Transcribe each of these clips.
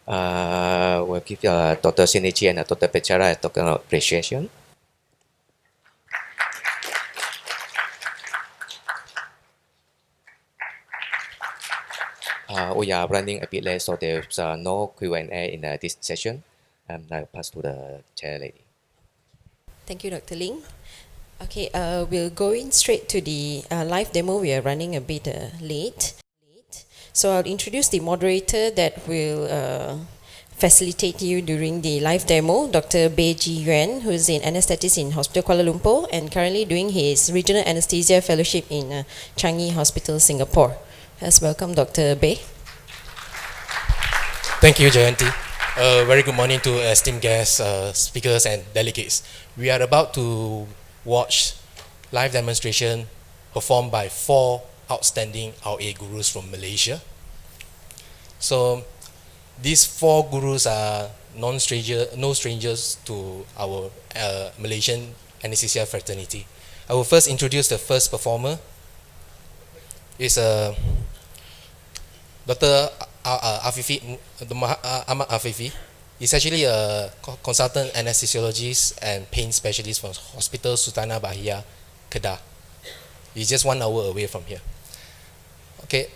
We'll give Dr. Sinichi and Dr. Pechara a token of appreciation. We are running a bit late, so there's no Q&A in this session. Now pass to the chair lady. Thank you, Dr. Ling. Okay, we'll go in straight to the live demo. We are running a bit late. So I'll introduce the moderator that will facilitate you during the live demo, Dr. Bei Ji Yuan, who is in anesthetics in Hospital Kuala Lumpur and currently doing his regional anesthesia fellowship in Changi Hospital, Singapore. Let's welcome Dr. Bei. Thank you, Jayanti. Very good morning to esteemed guests, speakers and delegates. We are about to watch live demonstration performed by 4 outstanding RA gurus from Malaysia. So these 4 gurus are no strangers to our Malaysian anesthesia fraternity. I will first introduce the first performer. It's Dr. Afifi, Ahmad Afifi. He's actually a consultant anesthesiologist and pain specialist from Hospital Sultanah Bahia, Kedah. He's just 1 hour away from here. Okay,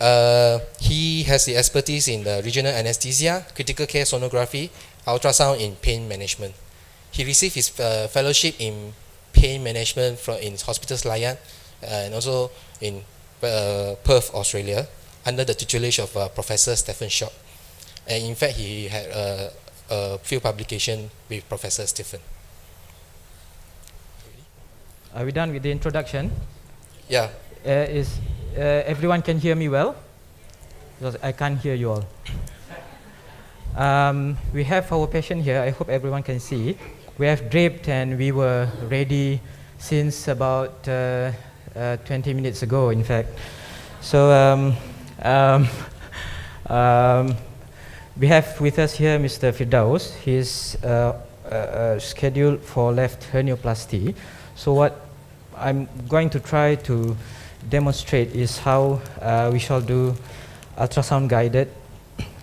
he has the expertise in the regional anesthesia, critical care sonography, ultrasound in pain management. He received his fellowship in pain management in Hospital Selayar and also in Perth, Australia, under the tutelage of Professor Stephen Short. And in fact, he had a few publications with Professor Stephen. Are we done with the introduction? Yeah. Everyone can hear me well? Because I can't hear you all. We have our patient here. I hope everyone can see. We have draped and we were ready since about 20 minutes ago, in fact. So we have with us here Mr. Firdaus. He's scheduled for left hernioplasty. So what I'm going to try to demonstrate is how we shall do ultrasound guided,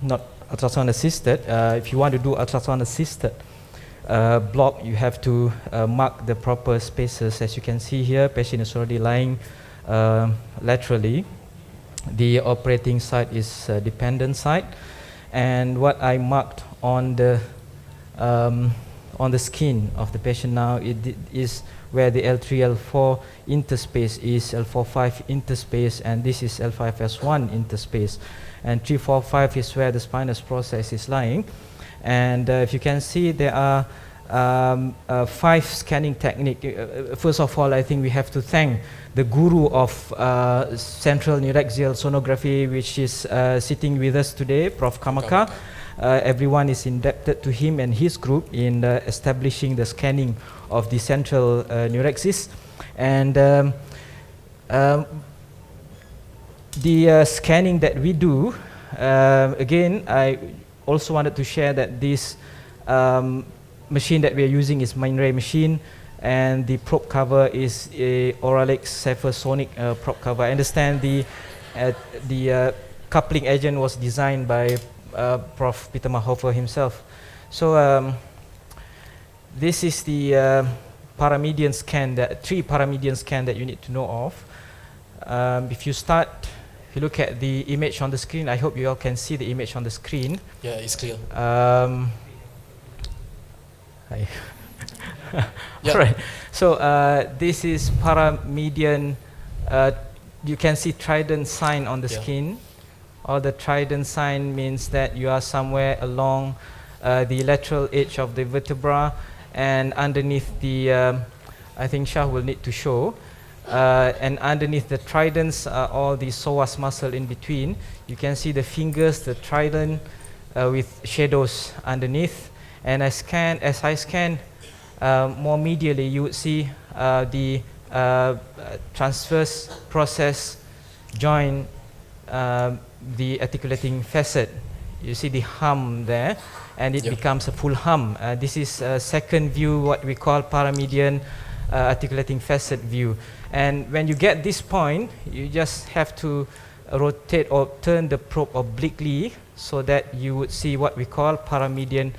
not ultrasound assisted. If you want to do ultrasound assisted block, you have to mark the proper spaces. As you can see here, patient is already lying laterally. The operating site is dependent site, and what I marked on the skin of the patient now is where the L3, L4 interspace is, L4-5 interspace, and this is L5-S1 interspace. And 3-4-5 is where the spinous process is lying. And if you can see, there are 5 scanning techniques. First of all, I think we have to thank the guru of central neuraxial sonography, which is sitting with us today, Prof. Kamaka. Everyone is indebted to him and his group in establishing the scanning of the central neuraxis. And the scanning that we do, again, I also wanted to share that this machine that we are using is Mindray machine, and the probe cover is a Oralex Cephasonic probe cover. I understand the coupling agent was designed by Prof. Peter Mahofer himself. So this is the paramedian scan, that 3 paramedian scan that you need to know of. If you look at the image on the screen, I hope you all can see the image on the screen. Yeah, it's clear. Yeah. All right. So this is paramedian. You can see trident sign on the skin. Or the trident sign means that you are somewhere along the lateral edge of the vertebra, and underneath the, I think Shah will need to show, and underneath the tridents are all the psoas muscle in between. You can see the fingers, the trident with shadows underneath. And as I scan more medially, you would see the transverse process join the articulating facet. You see the hum there, and it becomes a full hum. This is a second view, what we call paramedian articulating facet view. And when you get this point, you just have to rotate or turn the probe obliquely so that you would see what we call paramedian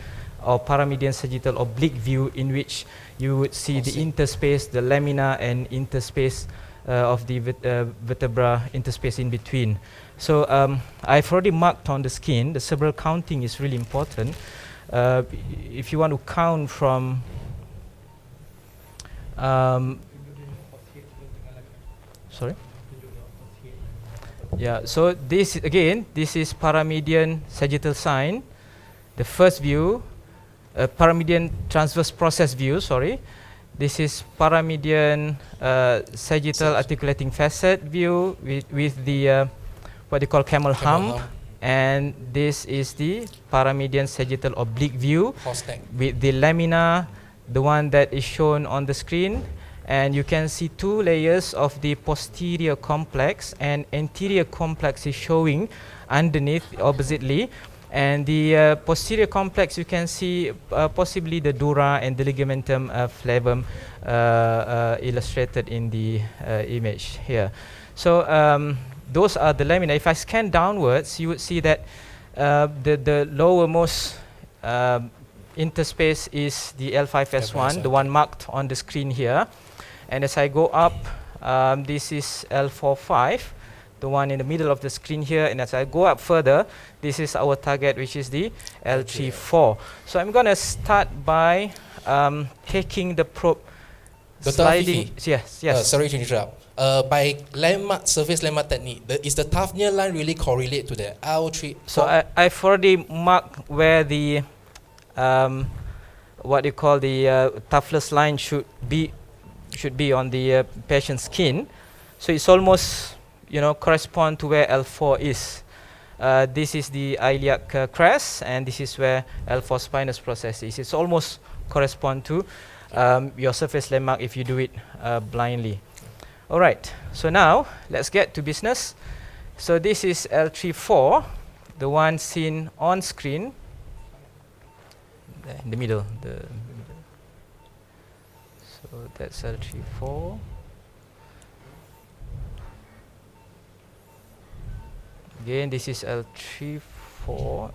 or paramedian sagittal oblique view, in which you would see the interspace, the lamina and interspace of the vertebra interspace in between. So I've already marked on the skin. The cerebral counting is really important. If you want to count from sorry? Yeah, so this again, this is paramedian sagittal sign, the first view, paramedian transverse process view, sorry. This is paramedian sagittal articulating facet view with the what they call camel hump. And this is the paramedian sagittal oblique view with the lamina, the one that is shown on the screen. And you can see two layers of the posterior complex, and anterior complex is showing underneath oppositely. And the posterior complex, you can see possibly the dura and the ligamentum flavum illustrated in the image here. So those are the lamina. If I scan downwards, you would see that the lowermost interspace is the L5S1, the one marked on the screen here. And as I go up, this is L45, the one in the middle of the screen here. And as I go up further, this is our target, which is the L34. So I'm going to start by taking the probe, sliding. Yes. Sorry to interrupt. By landmark, surface landmark technique, is the Tafnia line really correlate to the L3? So I've already marked where the what you call the toughness line should be on the patient's skin. So it's almost, correspond to where L4 is. This is the iliac crest, and this is where L4 spinous process is. It's almost correspond to your surface landmark if you do it blindly. All right, so now let's get to business. So this is L34, the one seen on screen, in the middle. So that's L34. Again, this is L34.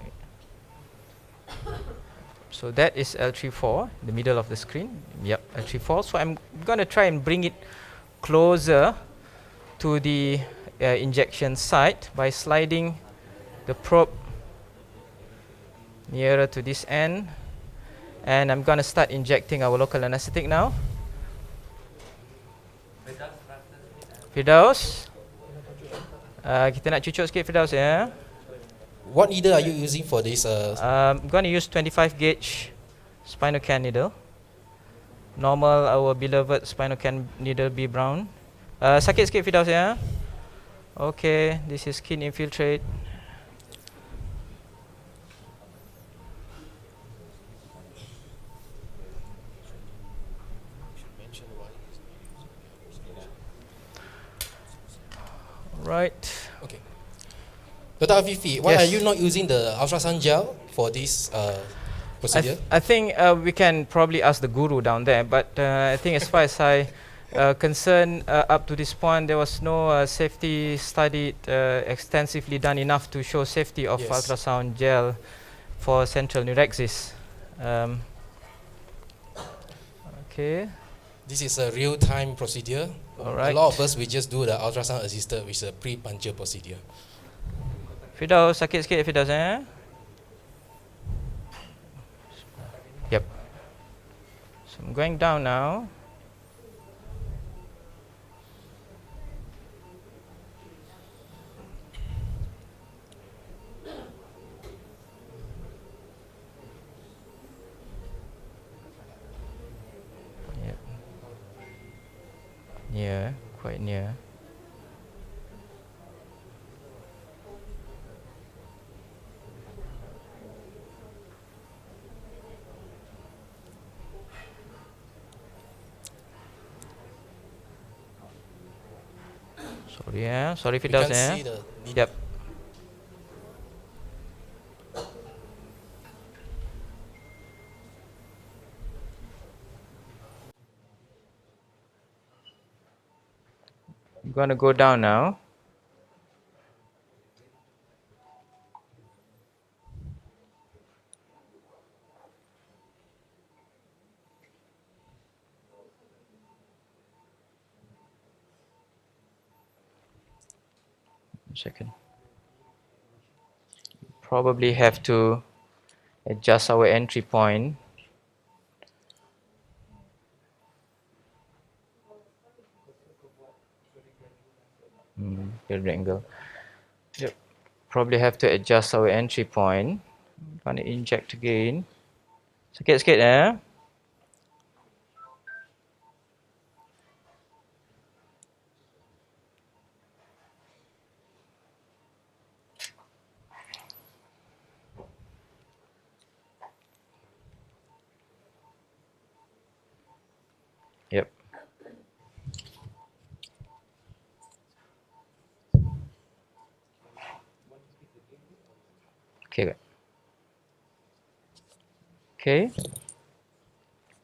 So that is L34, the middle of the screen. Yep, L34. So I'm going to try and bring it closer to the injection site by sliding the probe nearer to this end. And I'm going to start injecting our local anesthetic now. Firdaus, kita nak cucuk sikit Firdaus ya. What needle are you using for this? I'm going to use 25 gauge spinal can needle. Normal, our beloved spinal can needle B brown. Sakit sikit Firdaus ya. Okay, this is skin infiltrate. Right. Okay. Dr. Afifi, why are you not using the ultrasound gel for this procedure? I think we can probably ask the guru down there, but I think as far as I concerned, up to this point, there was no safety study extensively done enough to show safety of ultrasound gel for central neurexis. Okay. This is a real-time procedure. Alright. A lot of us, we just do the ultrasound assisted, which is a pre-puncture procedure. Firdaus, sakit sikit Firdaus Yep. So I'm going down now. Yep. Near, quite near. Sorry sorry Firdaus see the Yep. I'm gonna go down now. Second. Probably have to adjust our entry point. Good angle. Yep. Probably have to adjust our entry point. Gonna inject again. Sikit-sikit Yep. Okay. Okay.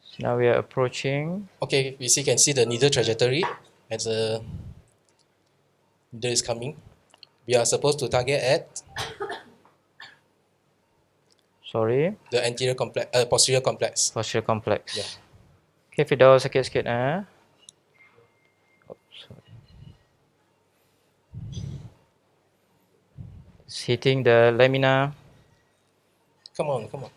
So now we are approaching. Okay, can see the needle trajectory as the needle is coming. We are supposed to target at Sorry. the anterior complex, posterior complex. Posterior complex. Yeah. Okay, Firdaus, sikit-sikit Sorry. It's hitting the lamina. Come on, come on.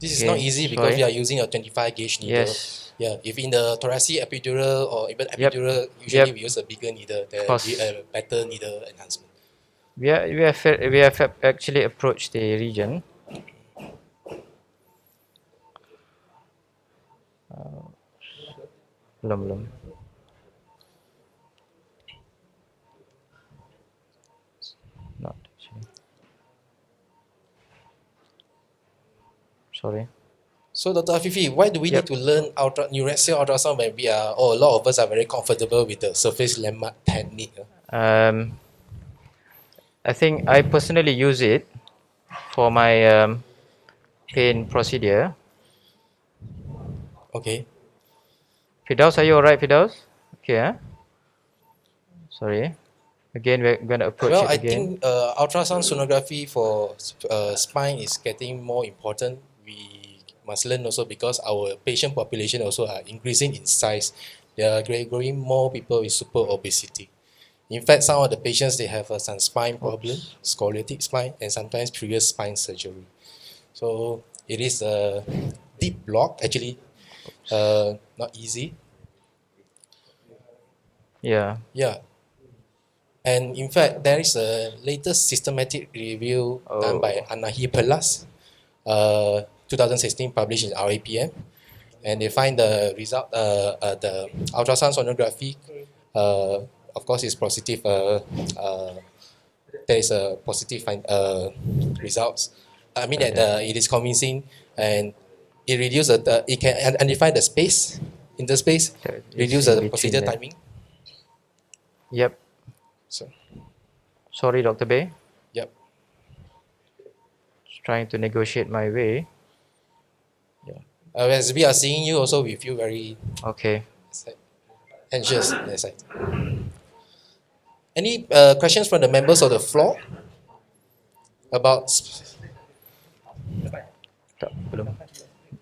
This is not Okay, easy because sorry. we are using a 25 gauge needle. Yes. Yeah, if in the thoracic epidural or even Yep. epidural, usually Yep. we use a bigger needle, Of course. a better needle enhancement. We have actually approached the region. Belum. Not actually. Sorry. So, Dr. Afifi, why do we Yep. need to learn neuraxial ultrasound when we are, or a lot of us are very comfortable with the surface landmark technique? I think I personally use it for my pain procedure. Okay. Firdaus, are you alright, Firdaus? Okay. Sorry. Again, we're going to approach Well, it I again. think ultrasound sonography for spine is getting more important. We must learn also because our patient population also are increasing in size. There are growing more people with super obesity. In fact, some of the patients, they have some spine problem, scoliotic spine, and sometimes previous spine surgery. So it is a deep block, actually, not easy. Yeah. Yeah. And in fact, there is a latest systematic review done by Anahi Pelas, 2016, published in RAPM, and they find the result, the ultrasound sonography, of course, is positive. There is a positive results. I mean that it is convincing, and it reduces it can identify the space, interspace, That is reduce in the between procedure there. timing. Yep. So, Sorry, Dr. Bay. yep. Just trying to negotiate my way. Yeah. As we are seeing you, also we feel very Okay. anxious. Yes, any questions from the members of the floor about? Tak, belum.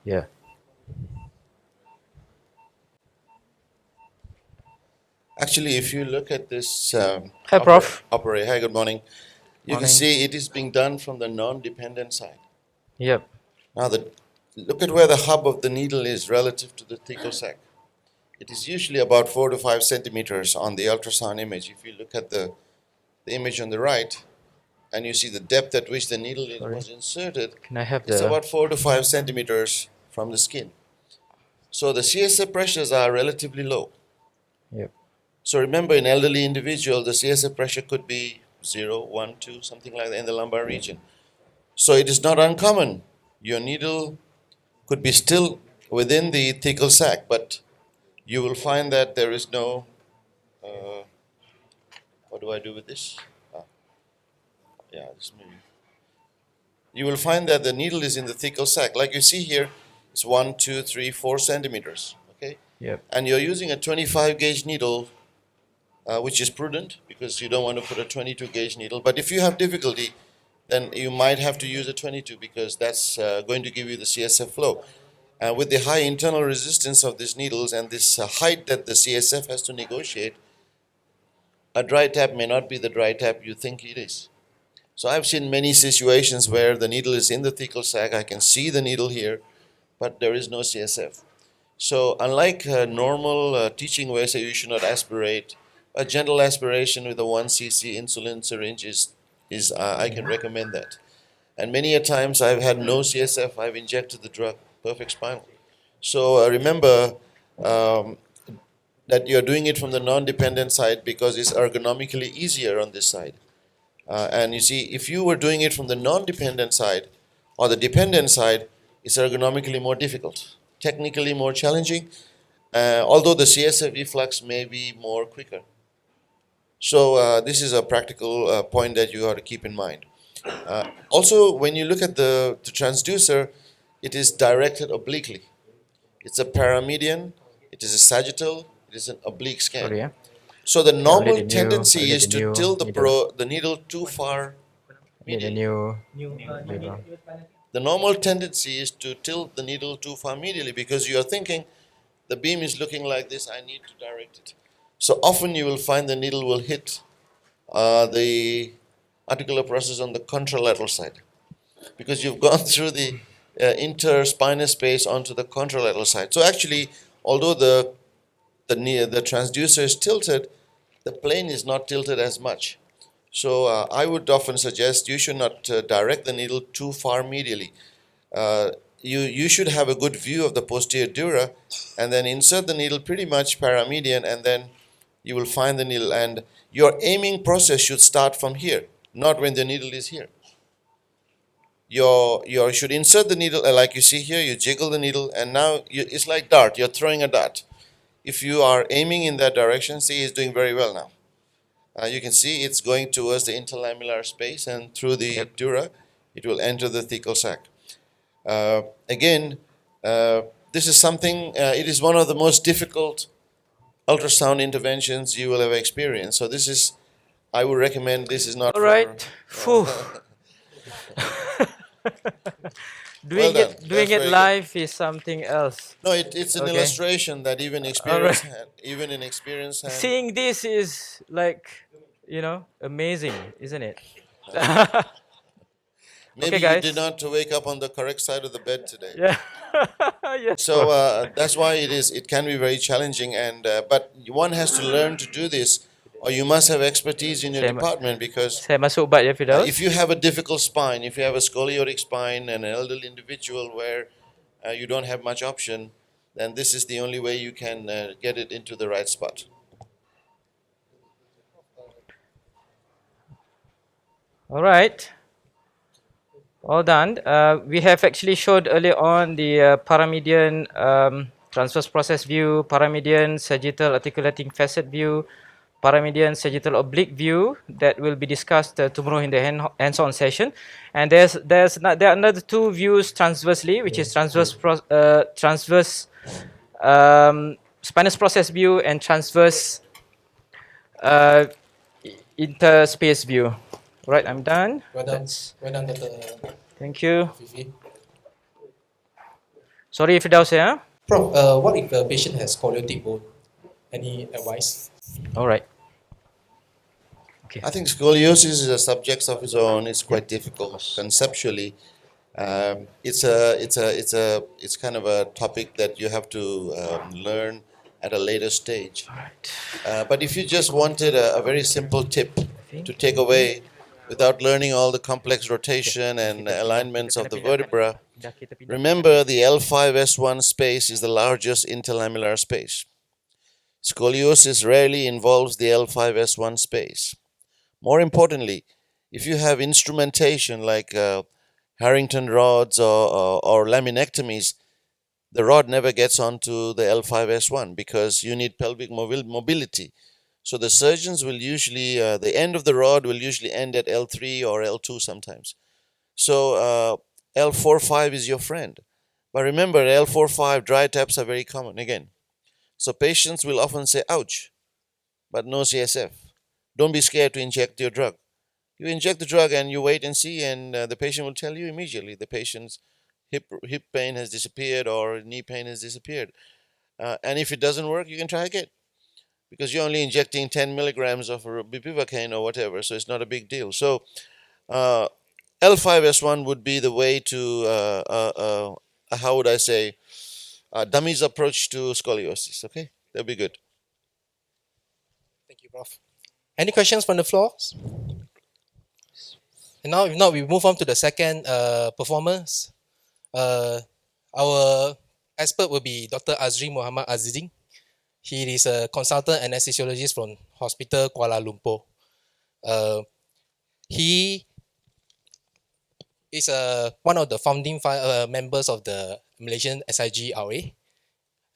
Yeah. Actually, if you look at this Hi, Prof. Hi, good morning. You Morning. can see it is being done from the non-dependent side. Yep. Now, look at where the hub of the needle is relative to the thecal sac. It is usually about 4 to 5 centimeters on the ultrasound image. If you look at the image on the right, and you see the depth at which the needle was inserted, Can I have it's the... about 4 to 5 centimeters from the skin. So the CSF pressures are relatively low. Yep. So remember, in elderly individual, the CSF pressure could be 0, 1, 2, something like that in the lumbar region. So it is not uncommon. Your needle could be still within the thecal sac, but you will find that there is no, what do I do with this? Yeah, this maybe. You will find that the needle is in the thecal sac. Like you see here, it's 1, 2, 3, 4 centimeters, okay? Yep. And you're using a 25 gauge needle which is prudent because you don't want to put a 22 gauge needle. But if you have difficulty, then you might have to use a 22 because that's going to give you the CSF flow. With the high internal resistance of these needles and this height that the CSF has to negotiate, a dry tap may not be the dry tap you think it is. So I've seen many situations where the needle is in the thecal sac. I can see the needle here, but there is no CSF. So unlike normal teaching where say you should not aspirate, a gentle aspiration with a 1 cc insulin syringe is I can recommend that. And many a times I've had no CSF, I've injected the drug, perfect spinal. So remember that you're doing it from the non-dependent side because it's ergonomically easier on this side. And you see, if you were doing it from the non-dependent side or the dependent side, it's ergonomically more difficult, technically more challenging, although the CSF efflux may be more quicker. So this is a practical point that you have to keep in mind. Also, when you look at the transducer, it is directed obliquely. It's a paramedian, it is a sagittal, it is an oblique scan. Sorry, yeah. So the normal the new- tendency I'll is get the to new tilt needle. the needle too far. Need a new needle. The normal tendency is to tilt the needle too far medially because you are thinking the beam is looking like this, I need to direct it. So often you will find the needle will hit the articular process on the contralateral side because you've gone through the interspinous space onto the contralateral side. So actually, although the transducer is tilted, the plane is not tilted as much. So I would often suggest you should not direct the needle too far medially. You should have a good view of the posterior dura and then insert the needle pretty much paramedian and then you will find the needle. And your aiming process should start from here, not when the needle is here. You should insert the needle like you see here, you jiggle the needle and now it's like dart, you're throwing a dart. If you are aiming in that direction, see it's doing very well now. You can see it's going towards the interlamellar space and through the dura, it will enter the thecal sac. Again, this is something, it is one of the most difficult ultrasound interventions you will have experienced. So this is, I would recommend this is not All right. Phew. Well done. Doing That's it very live is something else. No, it's an Okay. illustration that even experienced even in experienced hand. Seeing this is like, amazing, isn't it? Maybe okay, guys. you did not wake up on the correct side of the bed today. Yeah. Yes. So that's why it can be very challenging, and but one has to learn to do this, or you must have expertise in your Saya ma- department because Saya masuk ubat ya, Firdaus. if you have a difficult spine, if you have a scoliotic spine and an elderly individual where you don't have much option, then this is the only way you can get it into the right spot. All right. All done. We have actually showed earlier on the paramedian transverse process view, paramedian sagittal articulating facet view, paramedian sagittal oblique view that will be discussed tomorrow in the hands-on session. And there are another two views transversely, which is transverse spinous process view and transverse interspace view. Right, I'm done. Well done, Dr. Thank you. Afifi. Sorry, Firdaus, yeah? Prof, what if the patient has scoliotic bone? Any advice? All right. I think scoliosis is a subject of its own. It's quite difficult conceptually. It's kind of a topic that you have to learn at a later stage. But if you just wanted a very simple tip to take away without learning all the complex rotation and alignments of the vertebra, remember the L5S1 space is the largest interlamellar space. Scoliosis rarely involves the L5S1 space. More importantly, if you have instrumentation like Harrington rods or laminectomies, the rod never gets onto the L5S1 because you need pelvic mobility. So the surgeons will usually, the end of the rod will usually end at L3 or L2 sometimes. So L4-5 is your friend. But remember, L4-5 dry taps are very common again. So patients will often say, ouch. but no CSF. Don't be scared to inject your drug. You inject the drug and you wait and see, and the patient will tell you immediately the patient's hip pain has disappeared or knee pain has disappeared. And if it doesn't work, you can try again because you're only injecting 10 milligrams of bupivacaine or whatever, so it's not a big deal. So L5S1 would be the way to, how would I say, dummy's approach to scoliosis. Okay, that'd be good. Thank you, Prof. Any questions from the floor? And now, if not, we move on to the second performance. Our expert will be Dr. Azrin Mohamed Azidin. He is a consultant anesthesiologist from Hospital Kuala Lumpur. He is one of the founding members of the Malaysian SIG-RA.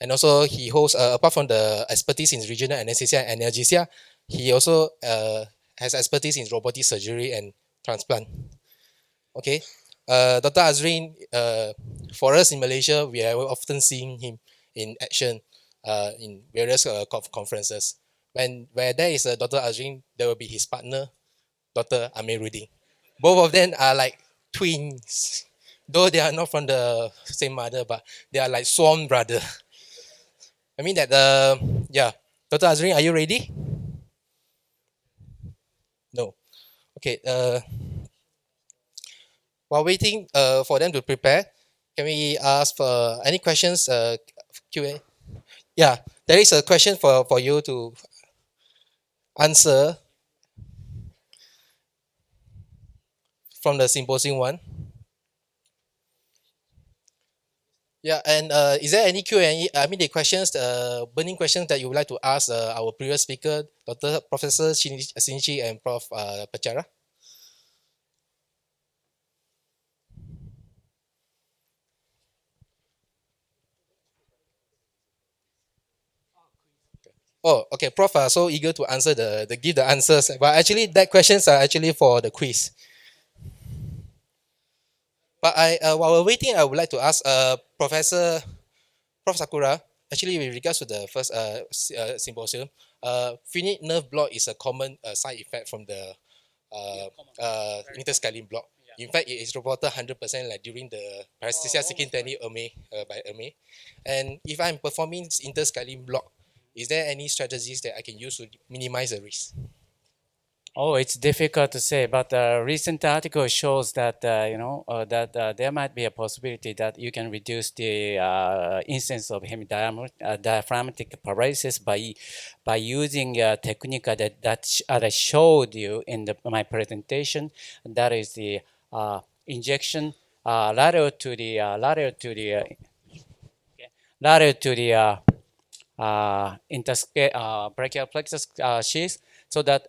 And also he holds, apart from the expertise in regional anesthesia and analgesia, he also has expertise in robotic surgery and transplant. Okay. Dr. Azrin, for us in Malaysia, we have often seen him in action in various conferences. Where there is a Dr. Azrin, there will be his partner, Dr. Amiruddin. Both of them are like twins. Though they are not from the same mother, but they are like sworn brother. I mean that, yeah. Dr. Azrin, are you ready? No. Okay. While waiting for them to prepare, can we ask for any questions? Q&A. Yeah, there is a question for you to answer from the symposium one. Yeah, and is there any Q&A? I mean, the questions, burning questions that you would like to ask our previous speaker, Dr. Professor Shinichi and Prof. Pachara? Oh, okay. Prof are so eager to answer give the answers, but actually that questions are actually for the quiz. But while we're waiting, I would like to ask Prof Sakura. Actually, with regards to the first symposium, finite nerve block is a common side effect from the interscalene block. In fact, it is reported 100% like during the paresthesia seeking technique by Erme. And if I'm performing interscalene block, is there any strategies that I can use to minimize the risk? Oh, it's difficult to say, but a recent article shows that there might be a possibility that you can reduce the incidence of hemidiaphragmatic paralysis by using a technique that I showed you in my presentation. That is the injection lateral to the brachial plexus sheath, so that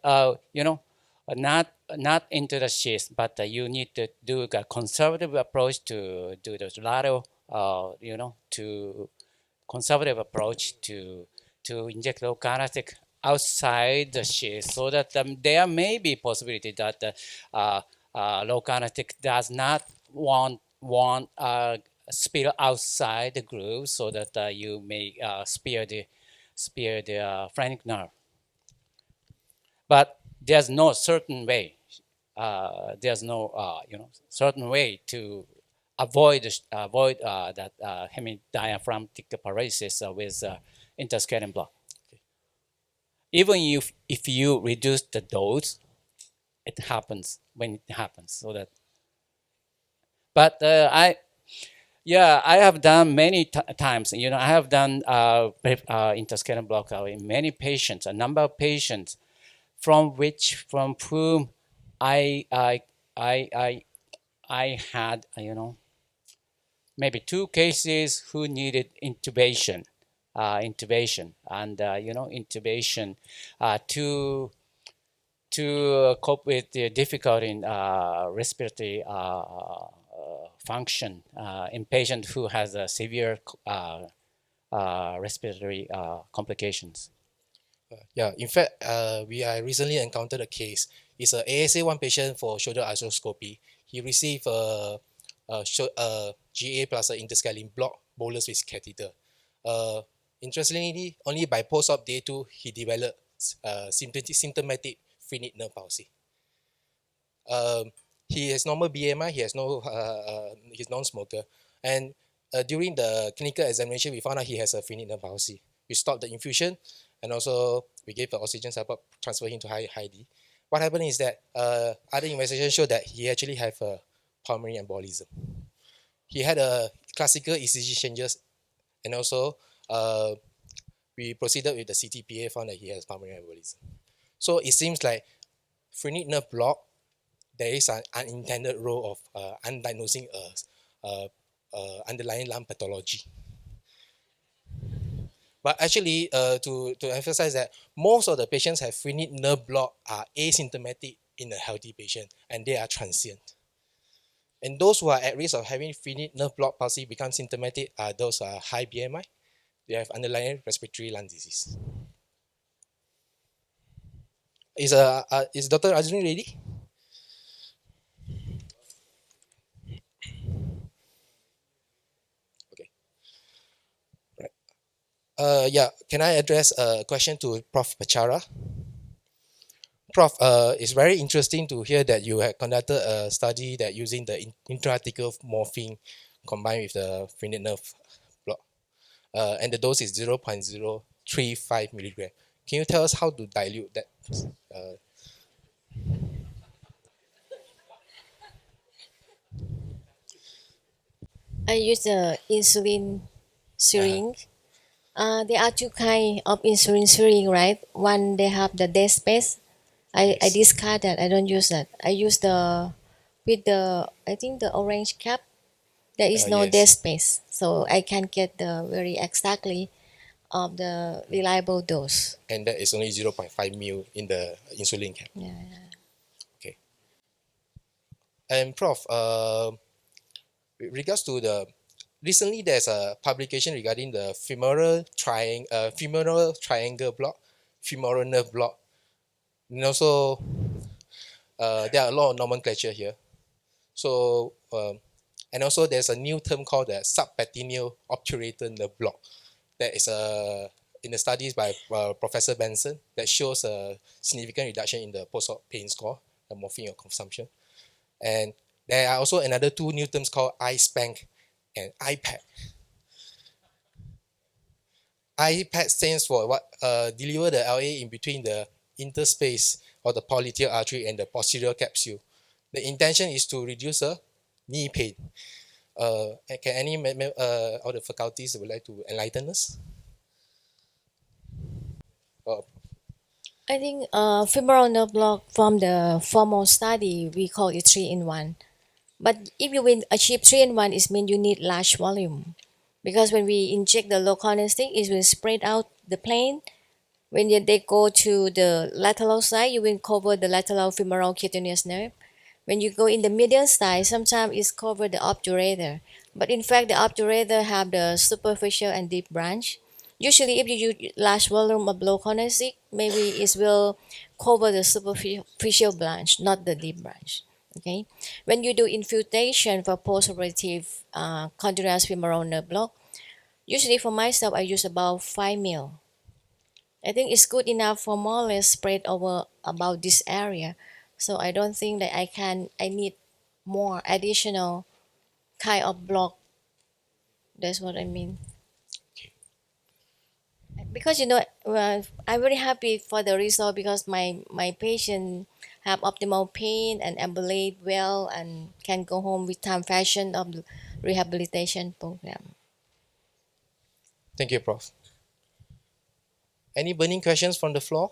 not into the sheath, but you need to do a conservative approach to do the lateral, to conservative approach to inject local anesthetic outside the sheath, so that there may be possibility that local anesthetic does not want spill outside the groove, so that you may spare the phrenic nerve. But there's no certain way. There's no certain way to avoid that hemidiaphragmatic paralysis with interscalene block. Even if you reduce the dose, it happens when it happens. So that. But I have done many times. I have done interscalene block in many patients, a number of patients, from whom I had maybe 2 cases who needed intubation, and intubation to cope with the difficulty in respiratory function in patient who has a severe respiratory complications. Yeah, in fact, I recently encountered a case. It's a ASA1 patient for shoulder arthroscopy. He received a GA plus an interscalene block bolus with catheter. Interestingly, only by post-op day 2, he developed symptomatic finite nerve palsy. He has normal BMI. He has no he's non-smoker, and during the clinical examination, we found out he has a finite nerve palsy. We stopped the infusion, and also we gave the oxygen support, transfer him to high D. What happened is that other investigations showed that he actually have a pulmonary embolism. He had a classical ECG changes, and also we proceeded with the CTPA, found that he has pulmonary embolism. So it seems like finite nerve block, there is an unintended role of undiagnosing underlying lung pathology. But actually, to emphasize that most of the patients have finite nerve block are asymptomatic in a healthy patient, and they are transient. And those who are at risk of having finite nerve block palsy become symptomatic are those who are high BMI. They have underlying respiratory lung disease. Is Dr. Azrin ready? Okay. Right. Yeah. Can I address a question to Prof. Pachara? Prof, it's very interesting to hear that you had conducted a study that using the intrathecal morphine combined with the finite nerve block, and the dose is 0.035 milligram. Can you tell us how to dilute that? I use the insulin syringe. There are two kind of insulin syringe, right? One they have the dead space. I discard that. I don't use that. I use the with the I think the orange cap. There is no Yes. dead space, so I can get the very exactly of the reliable dose. And that is only 0.5 mil in the insulin cap. Yeah. Okay. And Prof, with regards to the recently there's a publication regarding the femoral triangle block, femoral nerve block, and also there are a lot of nomenclature here. So and also there's a new term called the subperitoneal obturator nerve block. That is in the studies by Professor Benson that shows a significant reduction in the post-op pain score, the morphine consumption. And there are also another two new terms called iSpank and iPad. iPad stands for what? Deliver the LA in between the interspace or the polyteal artery and the posterior capsule. The intention is to reduce knee pain. Can any of the faculties would like to enlighten us? I think femoral nerve block from the formal study we call it 3-in-1. But if you will achieve 3-in-1, it means you need large volume, because when we inject the local anesthetic, it will spread out the plane. When they go to the lateral side, you will cover the lateral femoral cutaneous nerve. When you go in the medial side, sometimes it's cover the obturator. But in fact, the obturator have the superficial and deep branch. Usually, if you use large volume of local anesthetic, maybe it will cover the superficial branch, not the deep branch. Okay. When you do infiltration for postoperative continuous femoral nerve block, usually for myself, I use about 5 mil. I think it's good enough for more or less spread over about this area. So I don't think that I need more additional kind of block. That's what I mean. Because I'm very happy for the result, because my patient have optimal pain and ambulate well and can go home with time fashion of the rehabilitation program. Thank you, Prof. Any burning questions from the floor?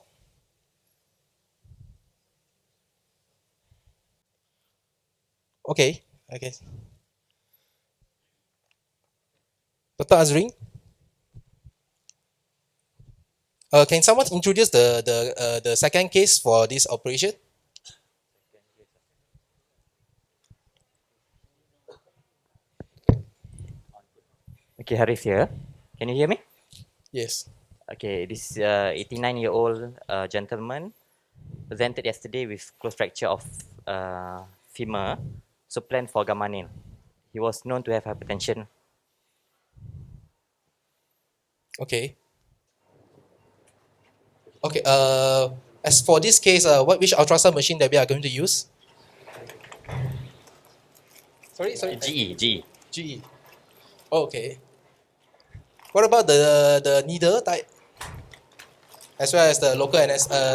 Okay. Dr. Azrin? Can someone introduce the second case for this operation? Okay, Harif here. Can you hear me? Yes. Okay, this 89-year-old gentleman presented yesterday with close fracture of femur, so planned for gamma nail. He was known to have hypertension. Okay. Okay. As for this case, which ultrasound machine that we are going to use? Sorry. GE. GE. Okay. What about the needle type, as well as the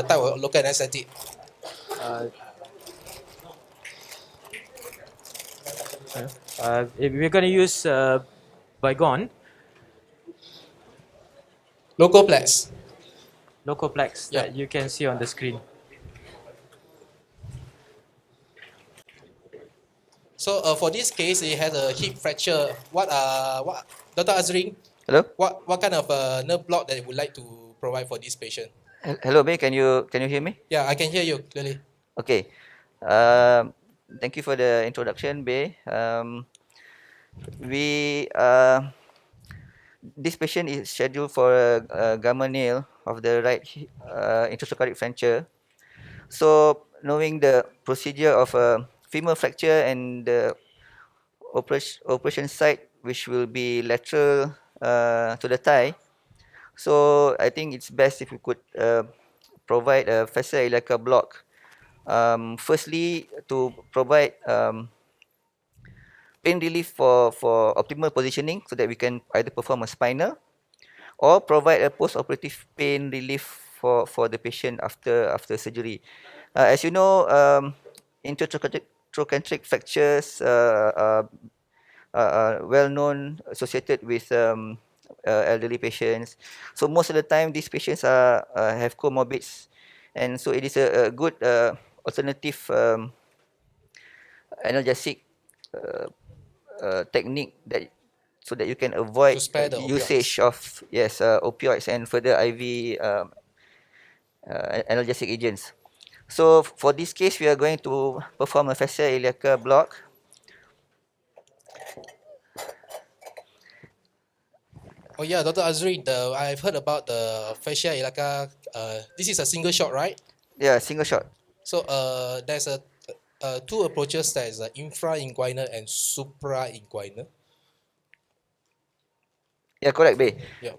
type of local anesthetic? We're going to use Bygone, Locoplex. Locoplex, Yeah. that you can see on the screen. So for this case, it has a hip fracture. What Dr. Azrin? Hello? What kind of nerve block that you would like to provide for this patient? Hello, Bay. Can you hear me? Yeah, I can hear you clearly. Okay. Thank you for the introduction, Bay. We this patient is scheduled for a gamma nail of the right intersocaric fracture. So, knowing the procedure of a femur fracture and the operation site, which will be lateral to the thigh, so I think it's best if we could provide a Fascia Iliaca block. Firstly, to provide pain relief for optimal positioning so that we can either perform a spinal or provide a post-operative pain relief for the patient after surgery. As you know, intertrochanteric fractures are well known associated with elderly patients. So most of the time, these patients have comorbids, and so it is a good alternative analgesic technique that so that you can avoid To spare the usage of opioids and further IV analgesic agents. So for this case, we are going to perform a Fascia Iliaca block. Oh yeah, Dr. Azrin, I've heard about the Fascia Iliaca. This is a single shot, right? Yeah, single shot. So there's two approaches. There is infrainguinal and suprainguinal. Yeah, correct, Bay. Yeah.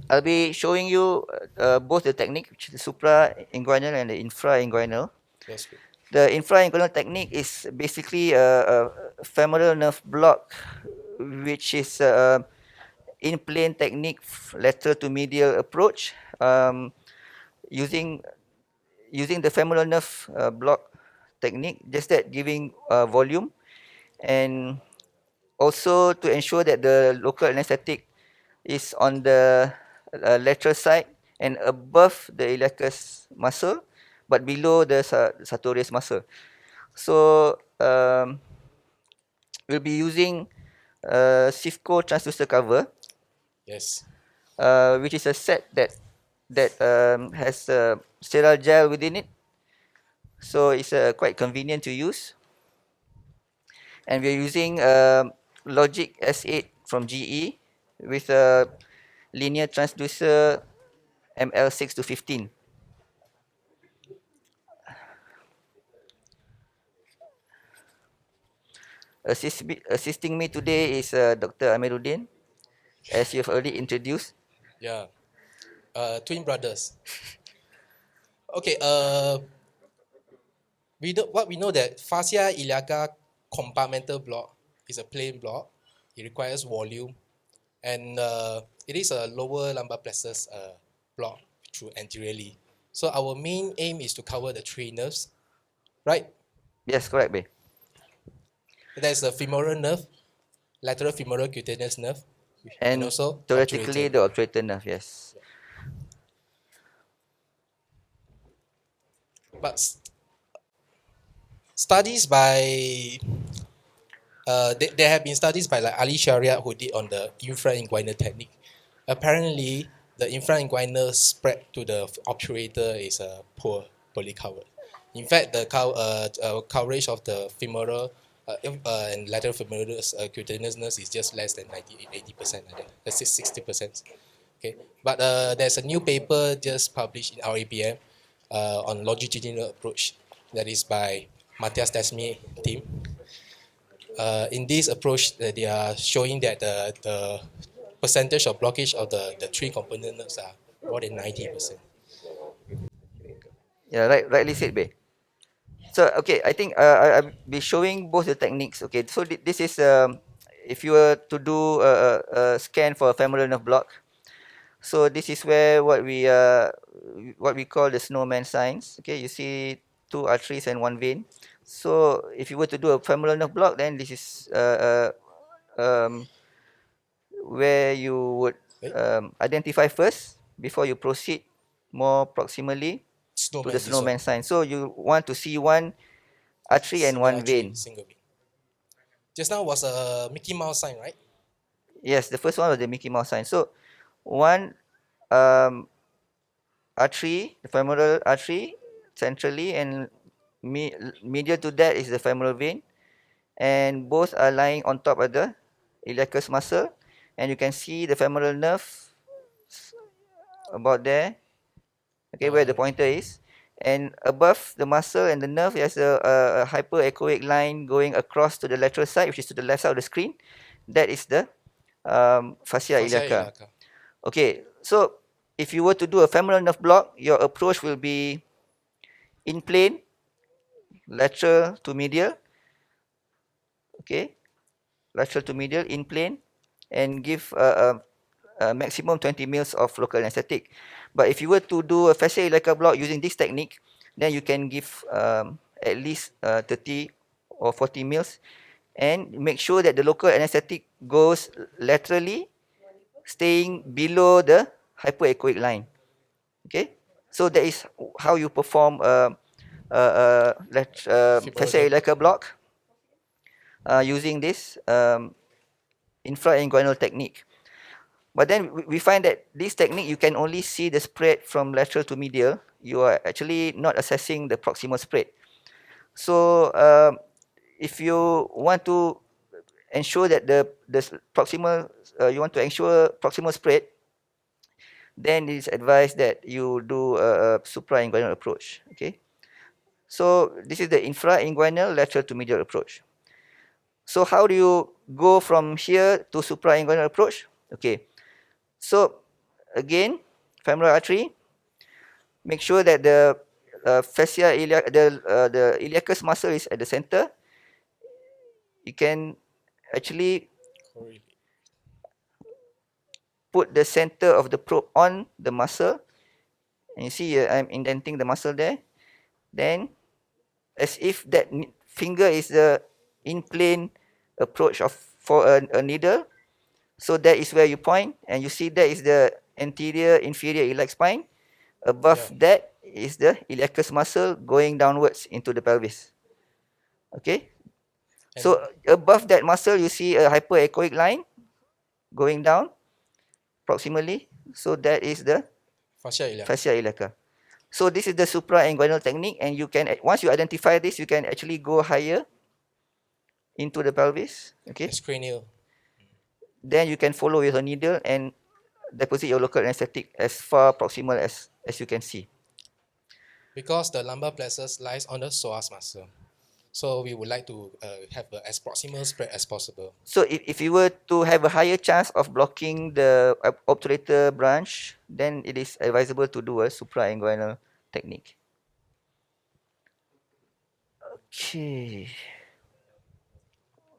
I'll be showing you both the technique, which is the suprainguinal and the infrainguinal. That's good. The infrainguinal technique is basically a femoral nerve block, which is in-plane technique, lateral to medial approach, using the femoral nerve block technique, just that giving volume, and also to ensure that the local anesthetic is on the lateral side and above the iliacus muscle, but below the sartorius muscle. So we'll be using Sifco transducer cover, Yes. which is a set that has sterile gel within it. So it's quite convenient to use. And we're using Logic S8 from GE with a linear transducer ML6 to 15. Assisting me today is Dr. Amiruddin, as you have already introduced. Yeah. Twin brothers. Okay. We know that Fascia Iliaca compartmental block is a plain block. It requires volume, and it is a lower lumbar plexus block through anteriorly. So our main aim is to cover the three nerves, right? Yes, correct, Bay. There's the femoral nerve, lateral femoral cutaneous nerve, And also theoretically, obturator. the obturator nerve, yes. But studies by there have been studies by like Ali Shariat who did on the infrainguinal technique. Apparently, the infrainguinal spread to the obturator is poorly covered. In fact, the coverage of the femoral and lateral femoral cutaneous nerves is just less than 80%, like that. That's 60%. Okay, but there's a new paper just published in RAPM on longitudinal approach that is by Matthias Desmi team. In this approach, they are showing that the percentage of blockage of the three component nerves are more than 90%. Yeah, rightly said, Bay. So okay, I think I'll be showing both the techniques. Okay, so this is if you were to do a scan for a femoral nerve block. So this is where what we call the snowman signs. Okay, you see two arteries and one vein. So if you were to do a femoral nerve block, then this is where you would identify first before you proceed more proximally to the snowman sign. So you want to see one artery and one vein. Single vein. Just now was a Mickey Mouse sign, right? Yes, the first one was the Mickey Mouse sign. So one artery, the femoral artery, centrally, and medial to that is the femoral vein, and both are lying on top of the iliacus muscle, and you can see the femoral nerve about there, okay, where the pointer is, and above the muscle and the nerve, there's a hyperechoic line going across to the lateral side, which is to the left side of the screen. That is the fascia iliaca. Okay, so if you were to do a femoral nerve block, your approach will be in plane, lateral to medial, okay, lateral to medial, in plane, and give a maximum 20 mils of local anesthetic. But if you were to do a fascia iliaca block using this technique, then you can give at least 30 or 40 mils, and make sure that the local anesthetic goes laterally, staying below the hyperechoic line. Okay, so that is how you perform fascia iliaca block using this infrainguinal technique. But then we find that this technique, you can only see the spread from lateral to medial. You are actually not assessing the proximal spread. So if you want to ensure that the proximal, you want to ensure proximal spread, then it is advised that you do a suprainguinal approach. Okay, so this is the infrainguinal lateral to medial approach. So how do you go from here to suprainguinal approach? Okay, so again, femoral artery. Make sure that the fascia iliac, the iliacus muscle is at the center. You can actually put the center of the probe on the muscle, and you see I'm indenting the muscle there. Then, as if that finger is the in-plane approach for a needle, so that is where you point, and you see that is the anterior inferior iliac spine. Above that is the iliacus muscle going downwards into the pelvis. Okay, so above that muscle you see a hyperechoic line going down proximally. So that is the fascia iliaca. So this is the suprainguinal technique, and you can, once you identify this, you can actually go higher into the pelvis. Okay, it's cranial. Then you can follow with a needle and deposit your local anesthetic as far proximal as you can see. Because the lumbar plexus lies on the psoas muscle, so we would like to have as proximal spread as possible. So if you were to have a higher chance of blocking the obturator branch, then it is advisable to do a suprainguinal technique. Okay.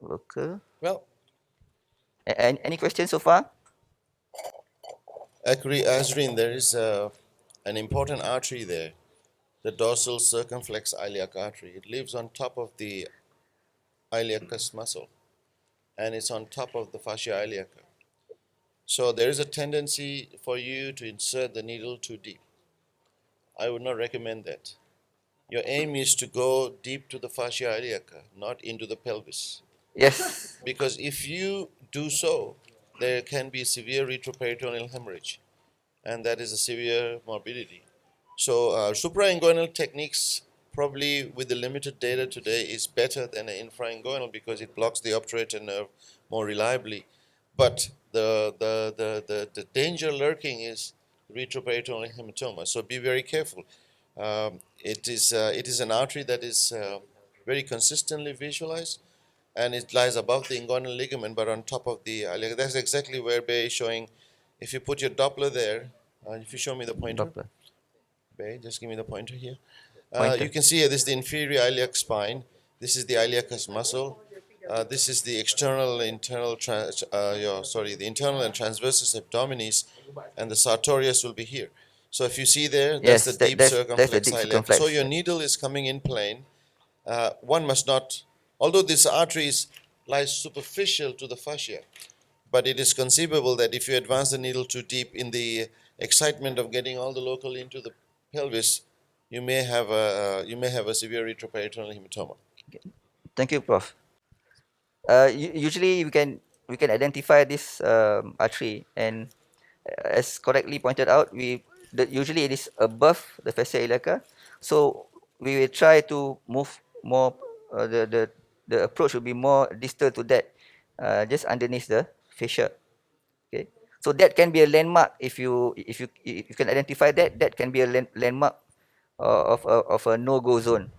Local. Well, any questions so far? Agree, Azrin, there is an important artery there, the dorsal circumflex iliac artery. It lives on top of the iliacus muscle, and it's on top of the fascia iliaca. So there is a tendency for you to insert the needle too deep. I would not recommend that. Your aim is to go deep to the fascia iliaca, not into the pelvis. Yes. Because if you do so, there can be severe retroperitoneal hemorrhage, and that is a severe morbidity. So suprainguinal techniques, probably with the limited data today, is better than an infrainguinal because it blocks the obturator nerve more reliably. But the danger lurking is retroperitoneal hematoma. So be very careful. It is an artery that is very consistently visualized, and it lies above the inguinal ligament, but on top of the iliac. That's exactly where Bay is showing. If you put your Doppler there, If you show me the pointer. Doppler. Okay, just give me the pointer here. Pointer. You can see here, this is the inferior iliac spine. This is the iliacus muscle. This is the external, internal, the internal and transversus abdominis, and the sartorius will be here. So if you see there, that's Yes, the deep that's the circumflex deep iliac. circumflex. So your needle is coming in plane. One must not, although this artery lies superficial to the fascia, but it is conceivable that if you advance the needle too deep in the excitement of getting all the local into the pelvis, you may have a severe retroperitoneal hematoma. Thank you, Prof. Usually we can identify this artery, and as correctly pointed out, usually it is above the fascia iliaca. So we will try to move more. The approach will be more distal to that, just underneath the fascia. Okay, so that can be a landmark. If you can identify that, that can be a landmark of a no-go zone.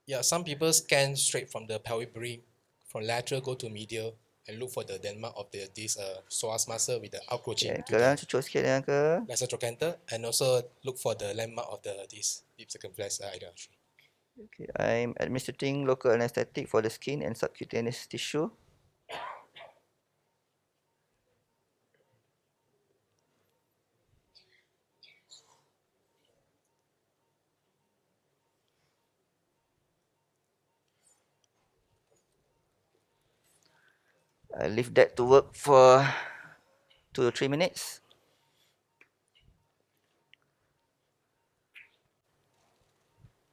Yeah, some people scan straight from the pelvic brim, from lateral go to medial, and look for the landmark of this psoas muscle with the outcroaching Okay, to sekarang the cucuk sikit yang ke. lesser trochanter, and also look for the landmark of this deep circumflex iliac artery. Okay, I'm administering local anesthetic for the skin and subcutaneous tissue. I leave that to work for 2 or 3 minutes.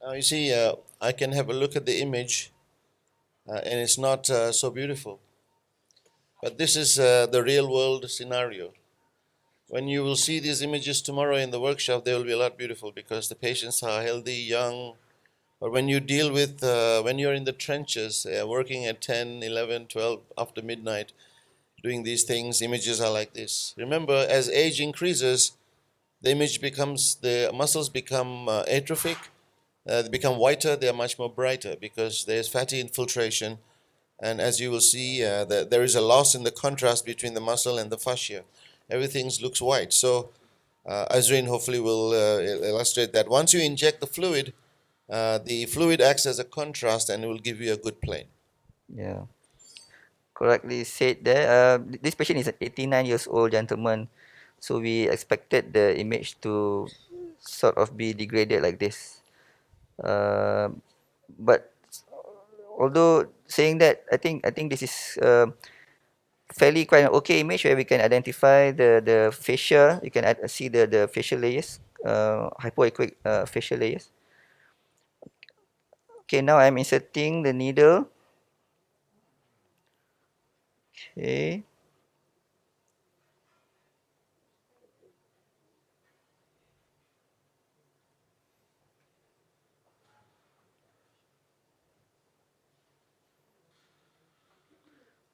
Now you see, I can have a look at the image, and it's not so beautiful. But this is the real world scenario. When you will see these images tomorrow in the workshop, they will be a lot beautiful because the patients are healthy, young. But when you deal with, when you're in the trenches, working at 10, 11, 12 after midnight, doing these things, images are like this. Remember, as age increases, the muscles become atrophic, they become whiter, they are much more brighter because there's fatty infiltration. And as you will see, there is a loss in the contrast between the muscle and the fascia. Everything looks white. So Azrin hopefully will illustrate that. Once you inject the fluid acts as a contrast and it will give you a good plane. Yeah, correctly said there. This patient is an 89 years old gentleman, so we expected the image to sort of be degraded like this. But although saying that, I think this is fairly quite an okay image where we can identify the fascia. You can see the facial layers, hypoechoic facial layers. Okay, now I'm inserting the needle. Okay.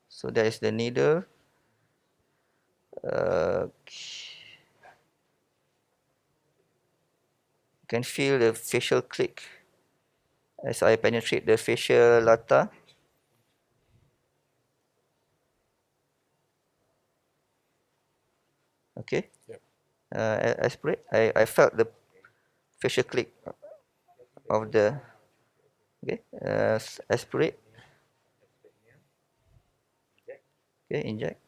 So that is the needle. You can feel the facial click as I penetrate the facial lata. Okay. Yep. Aspirate. I felt the facial click of the. Okay. Aspirate. Okay. Inject.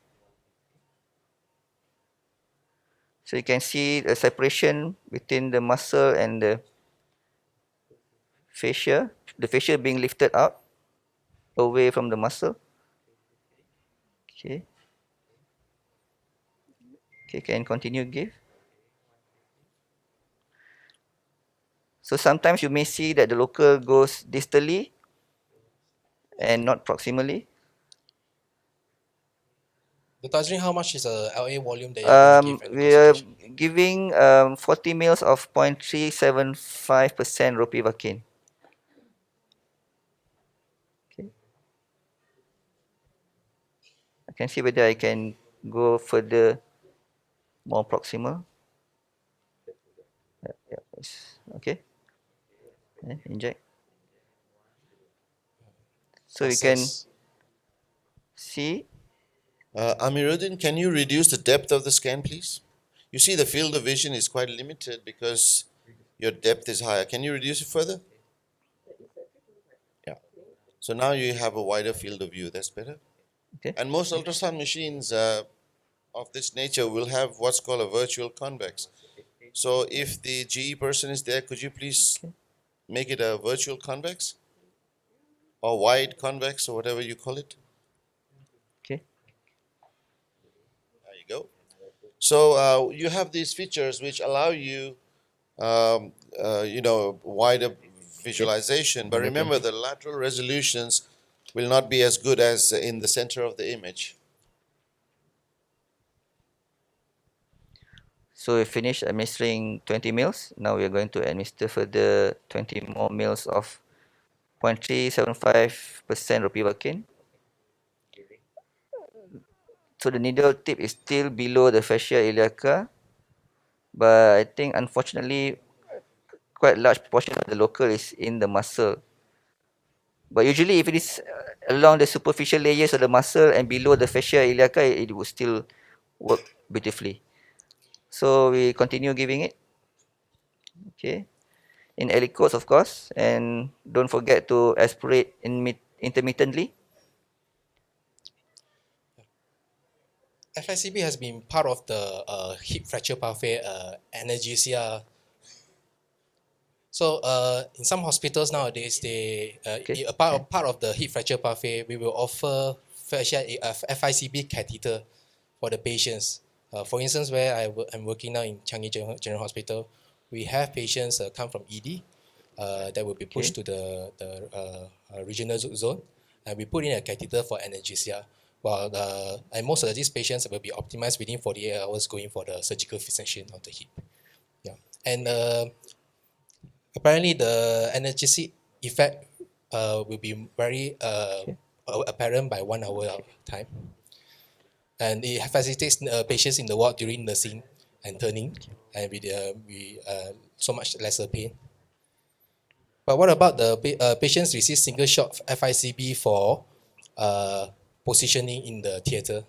So you can see the separation between the muscle and the fascia. The fascia being lifted out away from the muscle. Okay. Okay. Can continue give. So sometimes you may see that the local goes distally and not proximally. Dr. Azrin, how much is the LA volume that you're going to give at the We are consultation? giving 40 mils of 0.375% ropivacaine. Okay. I can see whether I can go further, more proximal. Yeah, okay. Inject. So you can Process. see. Amiruddin, can you reduce the depth of the scan, please? You see the field of vision is quite limited because your depth is higher. Can you reduce it further? Yeah. So now you have a wider field of view. That's better. Okay. And most ultrasound machines of this nature will have what's called a virtual convex. So if the GE person is there, could you please make it a virtual convex or wide convex or whatever you call it? Okay. There you go. So you have these features which allow you, wider visualization. But remember, the lateral resolutions will not be as good as in the center of the image. So we finished administering 20 mils. Now we are going to administer further 20 more mils of 0.375% ropivacaine. So the needle tip is still below the fascia iliaca, but I think unfortunately quite large portion of the local is in the muscle. But usually if it is along the superficial layers of the muscle and below the fascia iliaca, it would still work beautifully. So we continue giving it. Okay. In aliquots, of course, and don't forget to aspirate intermittently. FICB has been part of the hip fracture pathway analgesia. So in some hospitals nowadays, they part of the hip fracture pathway, we will offer FICB catheter for the patients. For instance, where I'm working now in Changi General Hospital, we have patients come from ED that will be pushed to the regional zone, and we put in a catheter for analgesia. While and most of these patients will be optimized within 48 hours going for the surgical fixation of the hip. Yeah, and apparently the analgesic effect will be very apparent by 1 hour of time, and it facilitates patients in the ward during nursing and turning, and with so much lesser pain. But what about the patients receive single shot FICB for positioning in the theatre?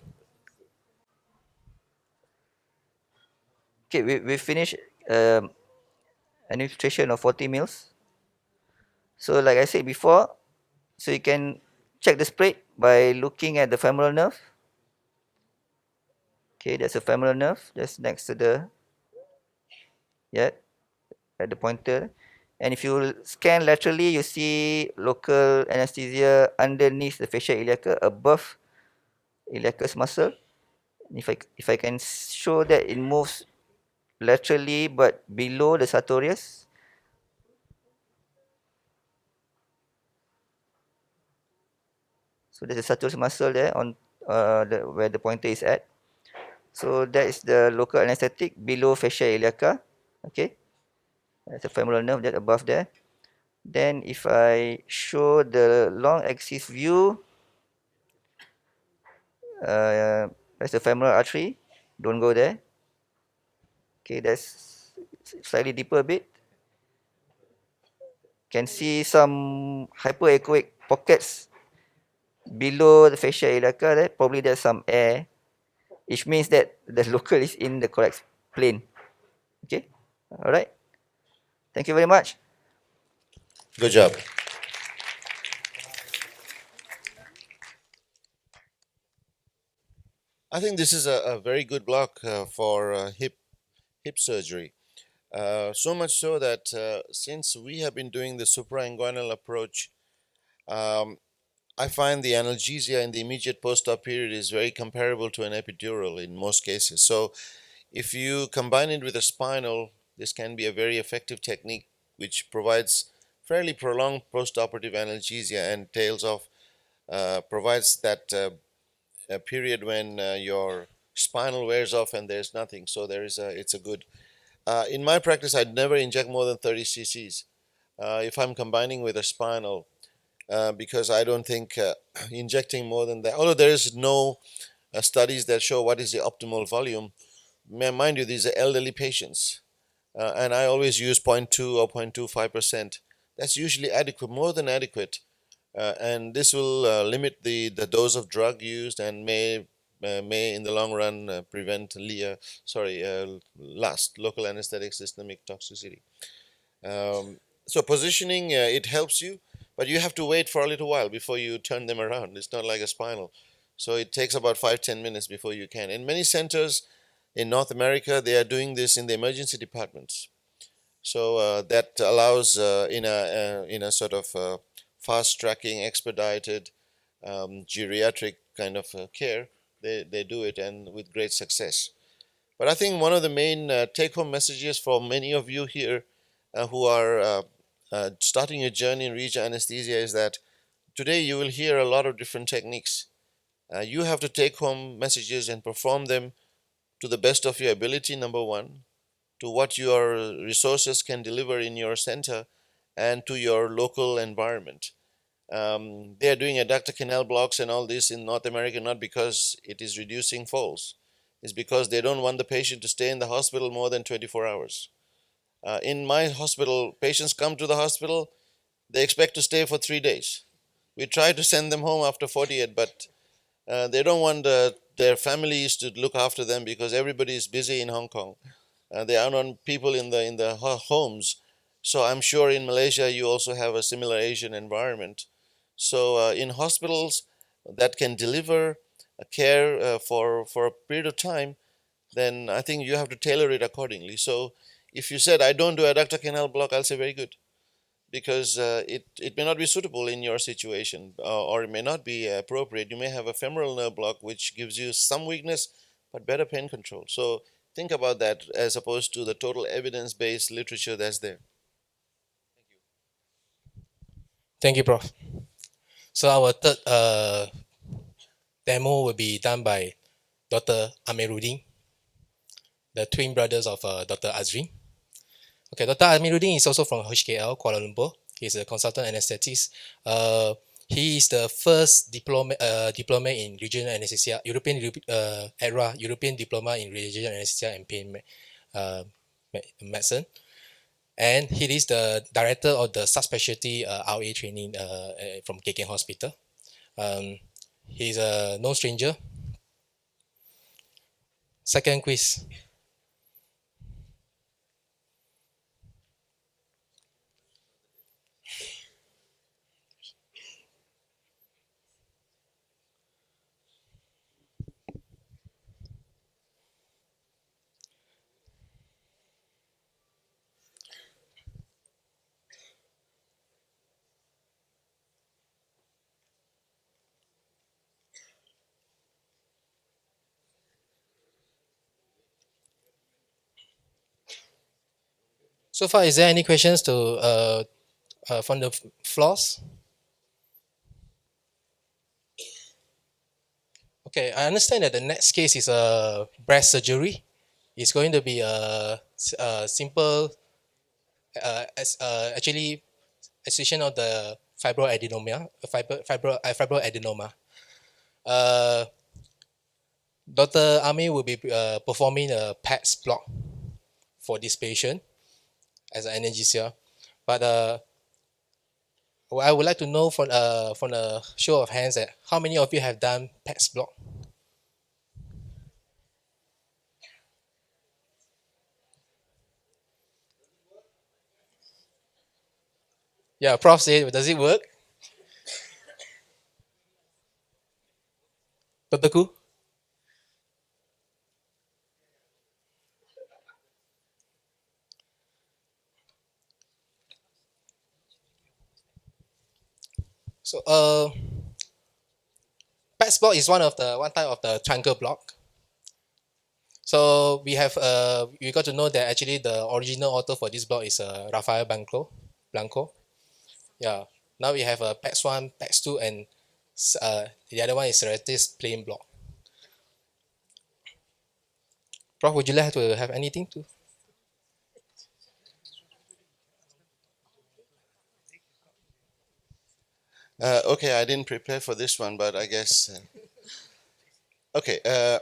Okay, we finished administration of 40 mils. So like I said before, so you can check the spread by looking at the femoral nerve. Okay, there's a femoral nerve just next to the, at the pointer. And if you scan laterally, you see local anesthesia underneath the fascia iliaca, above iliacus muscle. If I can show that it moves laterally but below the sartorius. So there's a sartorius muscle there on where the pointer is at. So that is the local anesthetic below fascia iliaca. Okay, that's a femoral nerve that above there. Then if I show the long axis view, that's the femoral artery. Don't go there. Okay, that's slightly deeper a bit. Can see some hyperechoic pockets below the fascia iliaca there. Probably there's some air, which means that the local is in the correct plane. Okay, all right. Thank you very much. Good job. I think this is a very good block for hip surgery. So much so that since we have been doing the suprainguinal approach, I find the analgesia in the immediate post-op period is very comparable to an epidural in most cases. So if you combine it with a spinal, this can be a very effective technique which provides fairly prolonged post-operative analgesia and tails off, provides that a period when your spinal wears off and there's nothing. So it's a good. In my practice, I'd never inject more than 30 cc's if I'm combining with a spinal, because I don't think injecting more than that, although there is no studies that show what is the optimal volume. Mind you, these are elderly patients, and I always use 0.2 or 0.25%. That's usually adequate, more than adequate. And this will limit the dose of drug used and may may in the long run prevent last local anesthetic systemic toxicity. So positioning, it helps you, but you have to wait for a little while before you turn them around. It's not like a spinal. So it takes about 5-10 minutes before you can. In many centers in North America, they are doing this in the emergency departments. So that allows in a sort of fast tracking, expedited geriatric kind of care. They do it, and with great success. But I think one of the main take-home messages for many of you here who are starting a journey in regional anesthesia is that today you will hear a lot of different techniques. You have to take home messages and perform them to the best of your ability, number one, to what your resources can deliver in your center, and to your local environment. They are doing adductor canal blocks and all this in North America not because it is reducing falls. It's because they don't want the patient to stay in the hospital more than 24 hours. In my hospital, patients come to the hospital, they expect to stay for 3 days. We try to send them home after 48, but they don't want their families to look after them because everybody is busy in Hong Kong. There are not people in the homes. So I'm sure in Malaysia you also have a similar Asian environment. So in hospitals that can deliver care for a period of time, then I think you have to tailor it accordingly. So if you said, I don't do adductor canal block, I'll say very good. Because it may not be suitable in your situation, or it may not be appropriate. You may have a femoral nerve block which gives you some weakness but better pain control. So think about that as opposed to the total evidence-based literature that's there. Thank you, Prof. So our third demo will be done by Dr. Amiruddin, the twin brothers of Dr. Azrin. Okay, Dr. Amiruddin is also from HKL, Kuala Lumpur. He's a consultant anesthetist. He is the first diploma in regional anesthesia, European diploma in regional anesthesia and pain medicine. And he is the director of the subspecialty RA training from KK Hospital. He's a no stranger. Second quiz. So far, is there any questions to from the floors? Okay, I understand that the next case is a breast surgery. It's going to be a simple, actually, excision of the fibroadenoma. Fibroadenoma. Dr. Ami will be performing a PECS block for this patient as an anesthesia. But I would like to know from a show of hands that how many of you have done PECS block? Yeah, Prof said, does it work? Dr. Koo? So PECS block is one type of the triangle block. So we got to know that actually the original author for this block is Rafael Blanco. Yeah. Now we have a PECS 1, PECS 2, and the other one is Serratis plain block. Prof, would you like to have anything to? Okay, I didn't prepare for this one, but I guess. Okay, I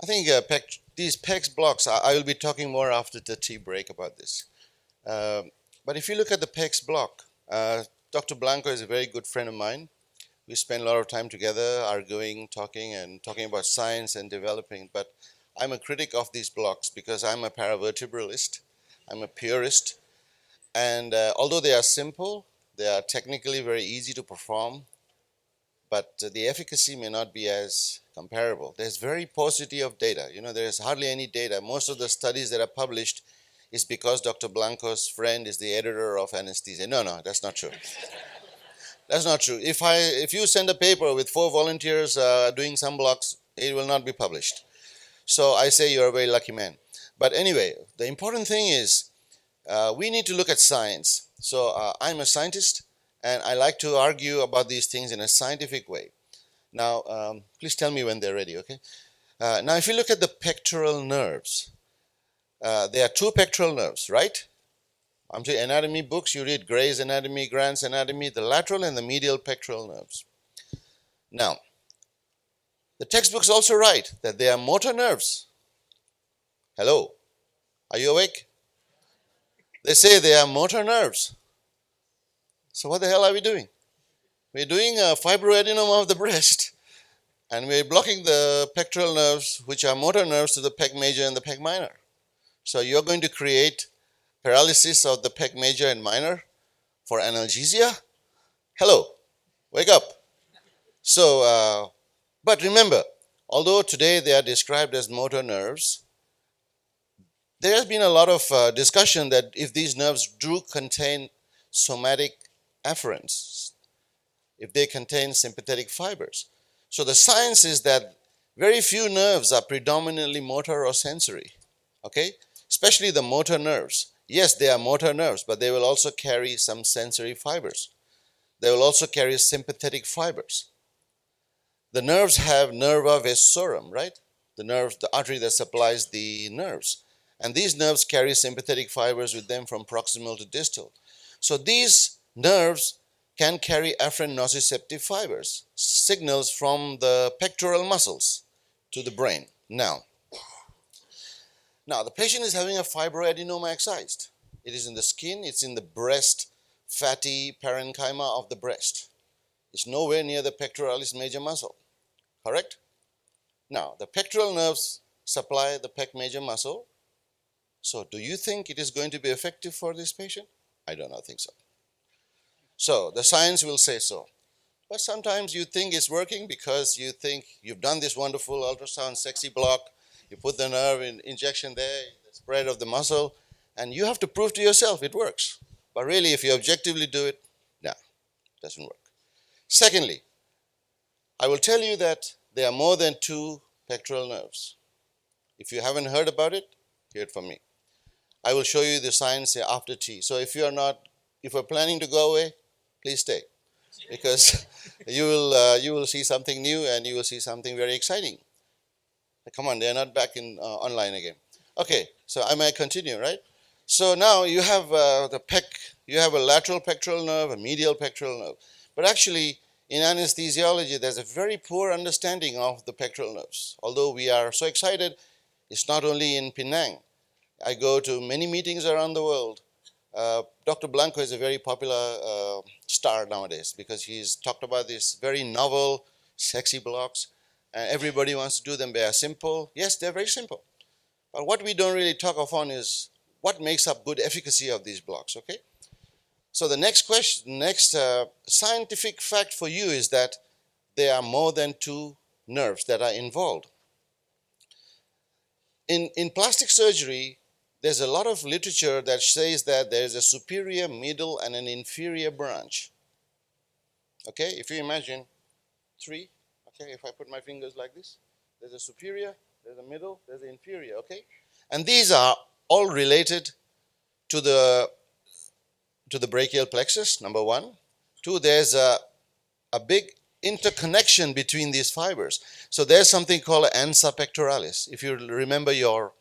think these PECS blocks, I will be talking more after the tea break about this. But if you look at the PECS block, Dr. Blanco is a very good friend of mine. We spend a lot of time together, arguing, talking, and talking about science and developing. But I'm a critic of these blocks because I'm a paravertebralist. I'm a purist. And although they are simple, they are technically very easy to perform, but the efficacy may not be as comparable. There's very paucity of data. You know, there's hardly any data. Most of the studies that are published is because Dr. Blanco's friend is the editor of anesthesia. No, that's not true. That's not true. If you send a paper with 4 volunteers doing some blocks, it will not be published. So I say you're a very lucky man. But anyway, the important thing is we need to look at science. So I'm a scientist, and I like to argue about these things in a scientific way. Now, please tell me when they're ready, okay? Now, if you look at the pectoral nerves, there are 2 pectoral nerves, right? I'm saying anatomy books, you read Gray's Anatomy, Grant's Anatomy, the lateral and the medial pectoral nerves. Now, the textbooks also write that they are motor nerves. Hello, are you awake? They say they are motor nerves. So what the hell are we doing? We're doing a fibroadenoma of the breast, and we're blocking the pectoral nerves, which are motor nerves, to the pec major and the pec minor. So you're going to create paralysis of the pec major and minor for analgesia? Hello, wake up. So, but remember, although today they are described as motor nerves, there has been a lot of discussion that if these nerves do contain somatic afferents, if they contain sympathetic fibers. So the science is that very few nerves are predominantly motor or sensory, okay? Especially the motor nerves. Yes, they are motor nerves, but they will also carry some sensory fibers. They will also carry sympathetic fibers. The nerves have nerva vasorum, right? The artery that supplies the nerves. And these nerves carry sympathetic fibers with them from proximal to distal. So these nerves can carry afferent nociceptive fibers, signals from the pectoral muscles to the brain. Now, the patient is having a fibroadenoma excised. It is in the skin, it's in the breast, fatty parenchyma of the breast. It's nowhere near the pectoralis major muscle, correct? Now, the pectoral nerves supply the pec major muscle. So, do you think it is going to be effective for this patient? I do not think so. So, the science will say so. But sometimes you think it's working because you think you've done this wonderful ultrasound sexy block, you put the nerve injection there, the spread of the muscle, and you have to prove to yourself it works. But really, if you objectively do it, no, it doesn't work. Secondly, I will tell you that there are more than 2 pectoral nerves. If you haven't heard about it, hear it from me. I will show you the science after tea. So if you're planning to go away, please stay, because you will see something new and you will see something very exciting. Come on, they're not back in online again. Okay, so I might continue, right? So now you have you have a lateral pectoral nerve, a medial pectoral nerve. But actually, in anesthesiology, there's a very poor understanding of the pectoral nerves. Although we are so excited, it's not only in Penang. I go to many meetings around the world. Dr. Blanco is a very popular star nowadays because he's talked about these very novel, sexy blocks. And everybody wants to do them. They are simple. Yes, they're very simple. But what we don't really talk of on is what makes up good efficacy of these blocks, okay? So the next scientific fact for you is that there are more than 2 nerves that are involved. In plastic surgery, there's a lot of literature that says that there's a superior, middle, and an inferior branch. Okay, if you imagine 3, okay, if I put my fingers like this, there's a superior, there's a middle, there's an inferior, okay? And these are all related to the brachial plexus, number 1. 2, there's a big interconnection between these fibers. So there's something called ansa pectoralis. If you remember your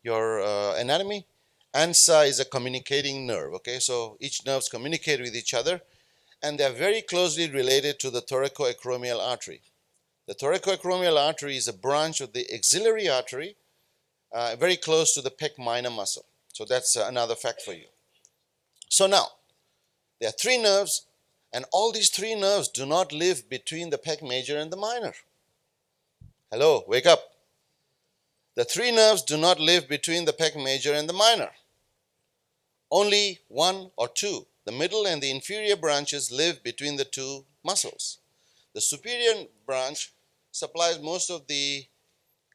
anatomy, ansa is a communicating nerve, okay? So each nerves communicate with each other, and they're very closely related to the thoracoacromial artery. The thoracoacromial artery is a branch of the axillary artery, very close to the pec minor muscle. So that's another fact for you. So now, there are 3 nerves, And all these three nerves do not live between the pec major and the minor. Hello, wake up. The three nerves do not live between the pec major and the minor. Only one or two, the middle and the inferior branches, live between the two muscles. The superior branch supplies most of the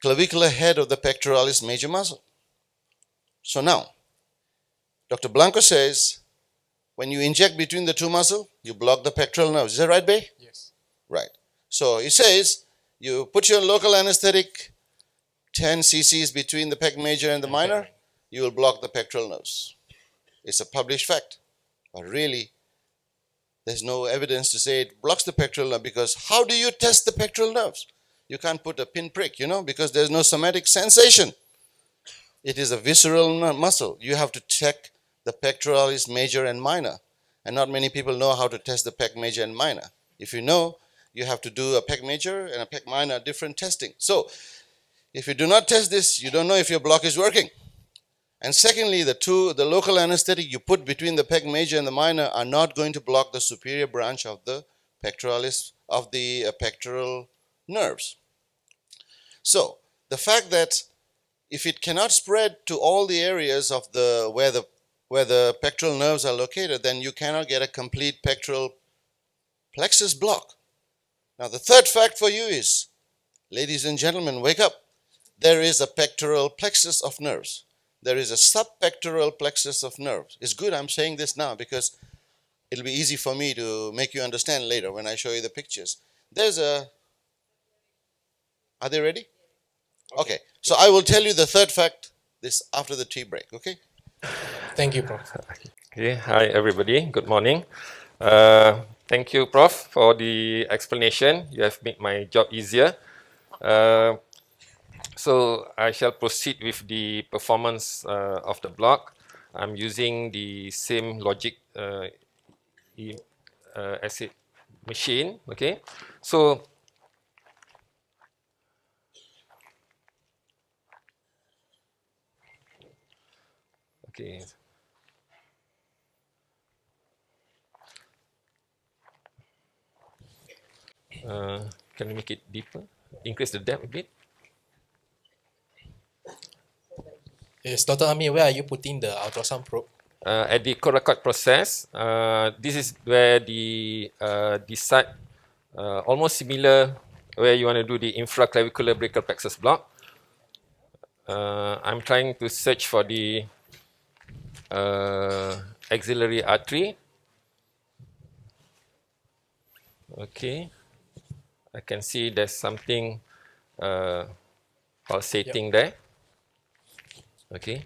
clavicular head of the pectoralis major muscle. So now, Dr. Blanco says, when you inject between the two muscles, you block the pectoral nerves. Is that right, Bay? Yes. Right. So he says, you put your local anesthetic 10 cc's between the pec major and the minor, you will block the pectoral nerves. It's a published fact. But really, there's no evidence to say it blocks the pectoral nerve, because how do you test the pectoral nerves? You can't put a pinprick, because there's no somatic sensation. It is a visceral muscle. You have to check the pectoralis major and minor. And not many people know how to test the pec major and minor. If you know, you have to do a pec major and a pec minor different testing. So, if you do not test this, you don't know if your block is working. And secondly, the local anesthetic you put between the pec major and the minor are not going to block the superior branch of the pectoralis, of the pectoral nerves. So, the fact that if it cannot spread to all the areas of where the pectoral nerves are located, then you cannot get a complete pectoral plexus block. Now, the third fact for you is, ladies and gentlemen, wake up. There is a pectoral plexus of nerves. There is a subpectoral plexus of nerves. It's good I'm saying this now, because it'll be easy for me to make you understand later when I show you the pictures. Are they ready? Okay. So I will tell you the third fact after the tea break, okay? Thank you, Prof. Okay, hi everybody, good morning. Thank you, Prof, for the explanation. You have made my job easier. So I shall proceed with the performance of the block. I'm using the same logic acid machine, okay? So, okay. Can we make it deeper? Increase the depth a bit? Yes, Dr. Amir, where are you putting the ultrasound probe? At the coracoid process, this is where the site, almost similar where you want to do the infraclavicular brachial plexus block. I'm trying to search for the axillary artery. Okay, I can see there's something pulsating there. Okay.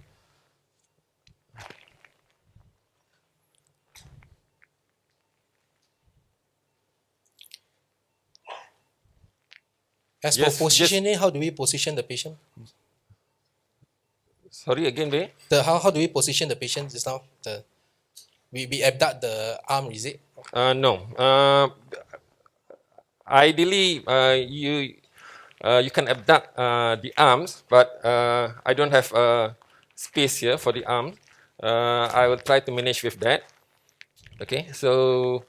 As for positioning, how do we position the patient? Sorry, again, Bay? How do we position the patient just now? We abduct the arm, is it? No. Ideally, you can abduct the arms, but I don't have space here for the arm. I will try to manage with that. Okay, so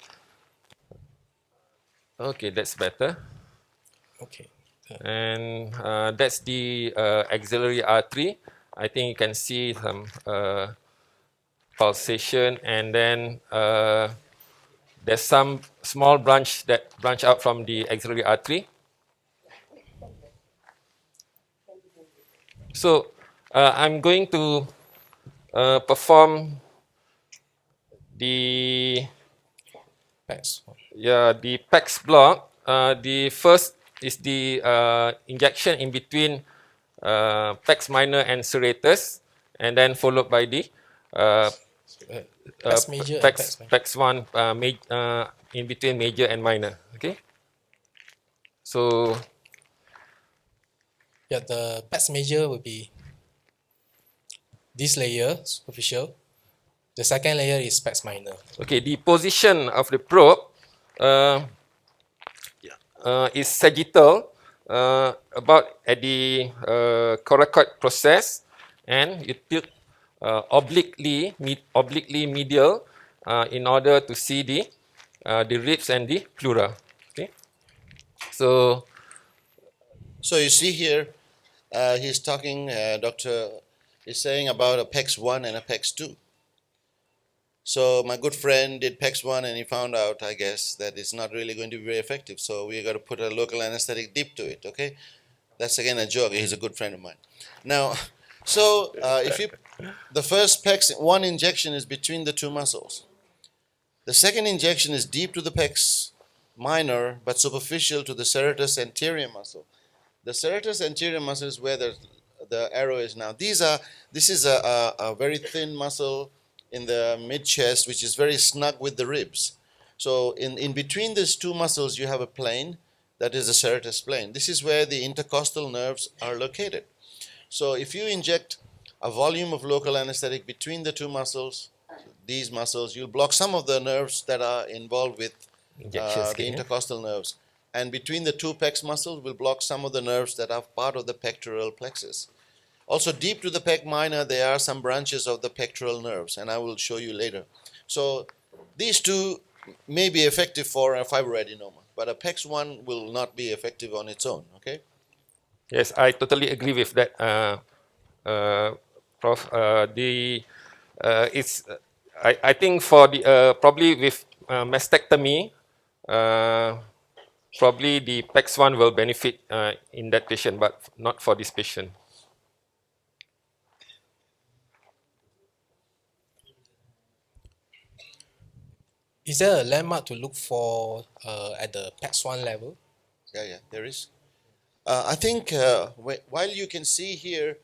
okay, that's better. Okay. And that's the axillary artery. I think you can see some pulsation, and then there's some small branch that branch out from the axillary artery. So I'm going to perform the PECS. the PECS block. The first is the injection in between PECS minor and serratus, and then followed by the PECS major and PECS 1 in between major and minor. Okay. So yeah, the PECS major will be this layer, superficial. The second layer is PECS minor. Okay, the position of the probe is sagittal, about at the coracoid process, and you tilt obliquely medial in order to see the the ribs and the pleura. Okay. So So you see here, he's talking, Doctor is saying about a PECS 1 and a PECS 2. So my good friend did PECS 1 and he found out, I guess, that it's not really going to be very effective. So we got to put a local anesthetic deep to it, okay? That's again a joke. He's a good friend of mine. Now, so the first PECS 1 injection is between the two muscles. The second injection is deep to the PECS minor but superficial to the serratus anterior muscle. The serratus anterior muscle is where the arrow is now. This is a very thin muscle in the mid chest, which is very snug with the ribs. So in between these two muscles, you have a plane that is the serratus plane. This is where the intercostal nerves are located. So if you inject a volume of local anesthetic between the two muscles, these muscles, you'll block some of the nerves that are involved with the intercostal nerves. And between the two PECS muscles, we'll block some of the nerves that are part of the pectoral plexus. Also, deep to the pec minor, there are some branches of the pectoral nerves, and I will show you later. So these two may be effective for a fibroadenoma, but a PECS 1 will not be effective on its own, okay? yes, I totally agree with that, Prof. I think for the probably with mastectomy, probably the PECS 1 will benefit in that patient, but not for this patient. Is there a landmark to look for at the PECS 1 level? Yeah, there is. I think while you can see here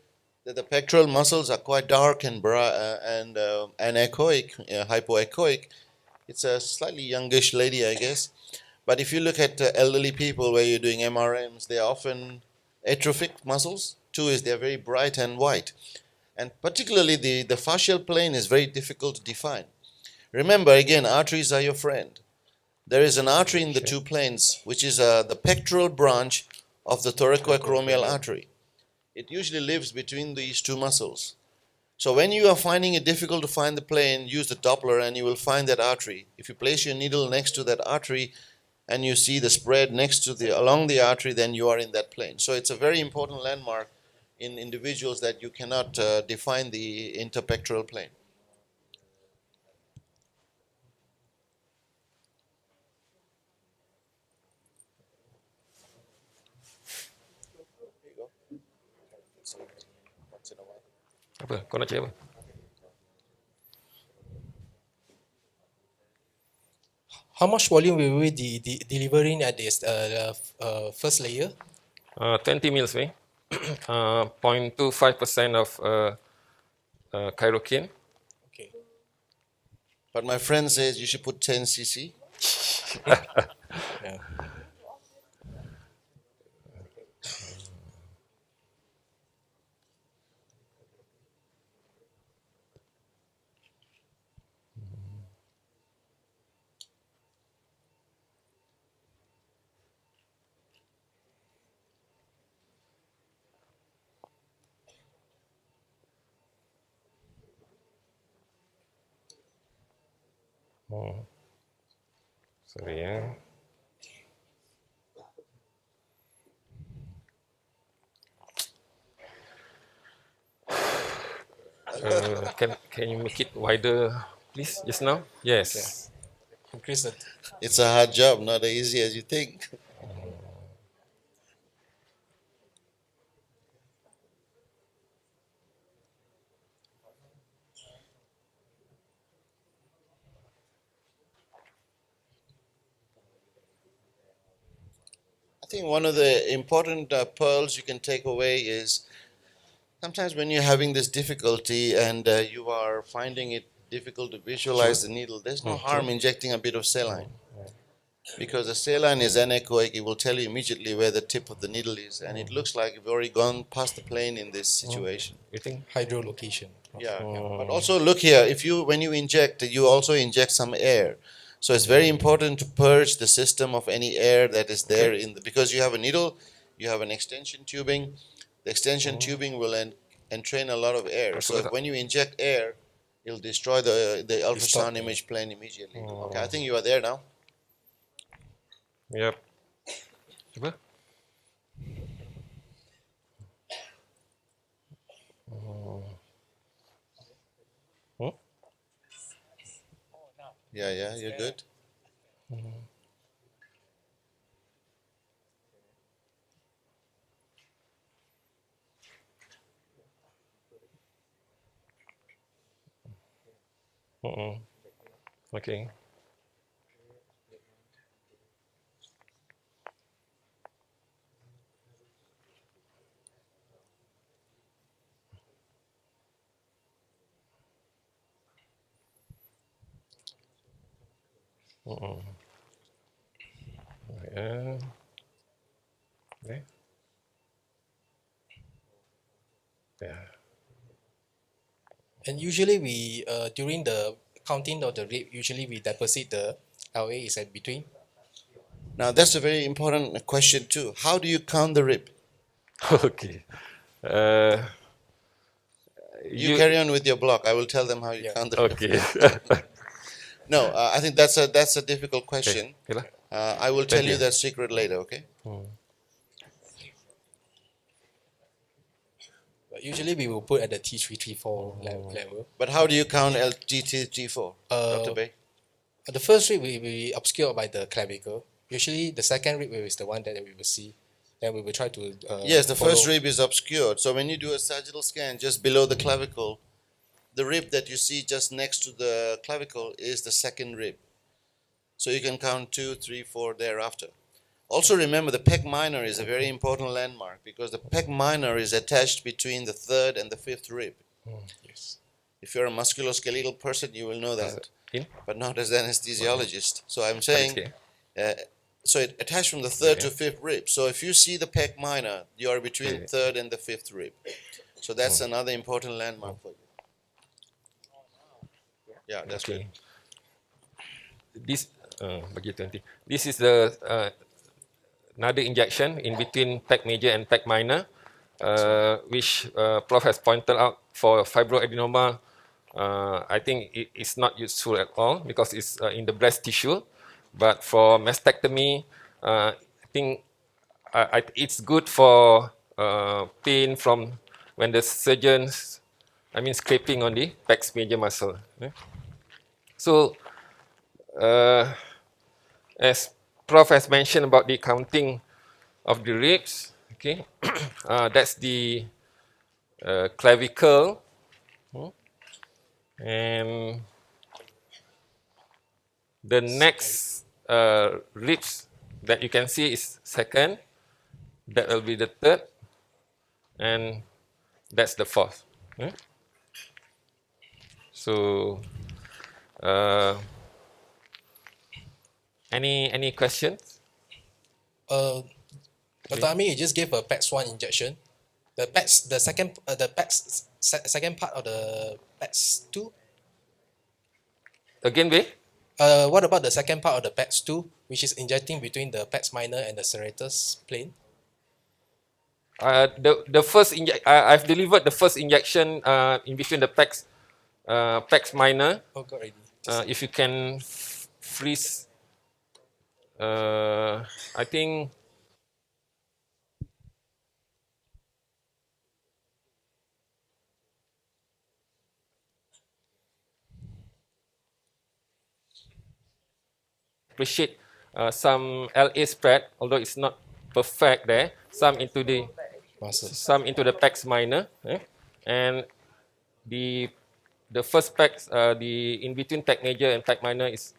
that the pectoral muscles are quite dark and anechoic, hypoechoic, it's a slightly youngish lady, I guess. But if you look at elderly people where you're doing MRMs, they're often atrophic muscles. Two is they're very bright and white. And particularly the fascial plane is very difficult to define. Remember, again, arteries are your friend. There is an artery in the two planes, which is the pectoral branch of the thoracoacromial artery. It usually lives between these two muscles. So when you are finding it difficult to find the plane, use the Doppler and you will find that artery. If you place your needle next to that artery and you see the spread along the artery, then you are in that plane. So it's a very important landmark in individuals that you cannot define the interpectoral plane. Apa? Kau nak cakap apa? How much volume will we be delivering at this first layer? 20 mils, right? 0.25% of chirokin. Okay. But my friend says you should put 10 cc. Yeah. Sorry ya. Can you make it wider, please? Just now? Yes. Okay. Increase it. It's a hard job, not as easy as you think. I think one of the important pearls you can take away is sometimes when you're having this difficulty and you are finding it difficult to visualize the needle, there's no harm injecting a bit of saline. Because the saline is anechoic, it will tell you immediately where the tip of the needle is, and it looks like you've already gone past the plane in this situation. You think? Hydrolocation. Yeah. But also look here, when you inject, you also inject some air. So it's very important to purge the system of any air that is there because you have a needle, you have an extension tubing. The extension tubing will entrain a lot of air. So when you inject air, it'll destroy the ultrasound image plane immediately. Okay, I think you are there now. Yep. Apa? Hmm? Yeah, you're good. Okay. Yeah. Okay. Yeah. And usually we, during the counting of the rib, usually we deposit the LA is at between. Now that's a very important question too. How do you count the rib? Okay. Uh, You carry on with your block. I will tell them how you Yeah. count the rib. Okay. No, I think that's a difficult question. Okay lah. I will tell Thank you you. that secret later. Okay. But usually we will put at the T3, T4 level. But how do you count G4, Dr. Bay? The first rib will be obscured by the clavicle. Usually the second rib is the one that we will see. Then we will try to Yes, the first follow. rib is obscured. So when you do a sagittal scan just below the clavicle, the rib that you see just next to the clavicle is the second rib. So you can count 2, 3, 4 thereafter. Also remember the pec minor is a very important landmark because the pec minor is attached between the third and the fifth rib. Yes. If you're a musculoskeletal person, you will know that, In? but not as an anesthesiologist. So I'm saying, so it attached from the third to fifth rib. So if you see the pec minor, you are between third and the fifth rib. So that's another important landmark for you. Yeah, that's good. This bagi 20. This is the another injection in between pec major and pec minor, which Prof has pointed out for fibroadenoma. I think it is not useful at all because it's in the breast tissue. But for mastectomy, I think it's good for pain from when the surgeons, scraping on the pec major muscle. So, as Prof has mentioned about the counting of the ribs, okay, that's the clavicle, and the next ribs that you can see is second, that will be the third, and that's the fourth. So, any questions? Dr. Ami, you just gave a PECS1 injection. The PECS, the second part of the PECS2. Again, Bay? What about the second part of the PECS2, which is injecting between the PECS minor and the serratus plane? The first I've delivered the first injection in between the PECS minor. Oh, got already. If you can freeze, I think. Appreciate some LA spread, although it's not perfect there. Some into the PECS minor, and the first PECS, the in between PEC major and PEC minor is,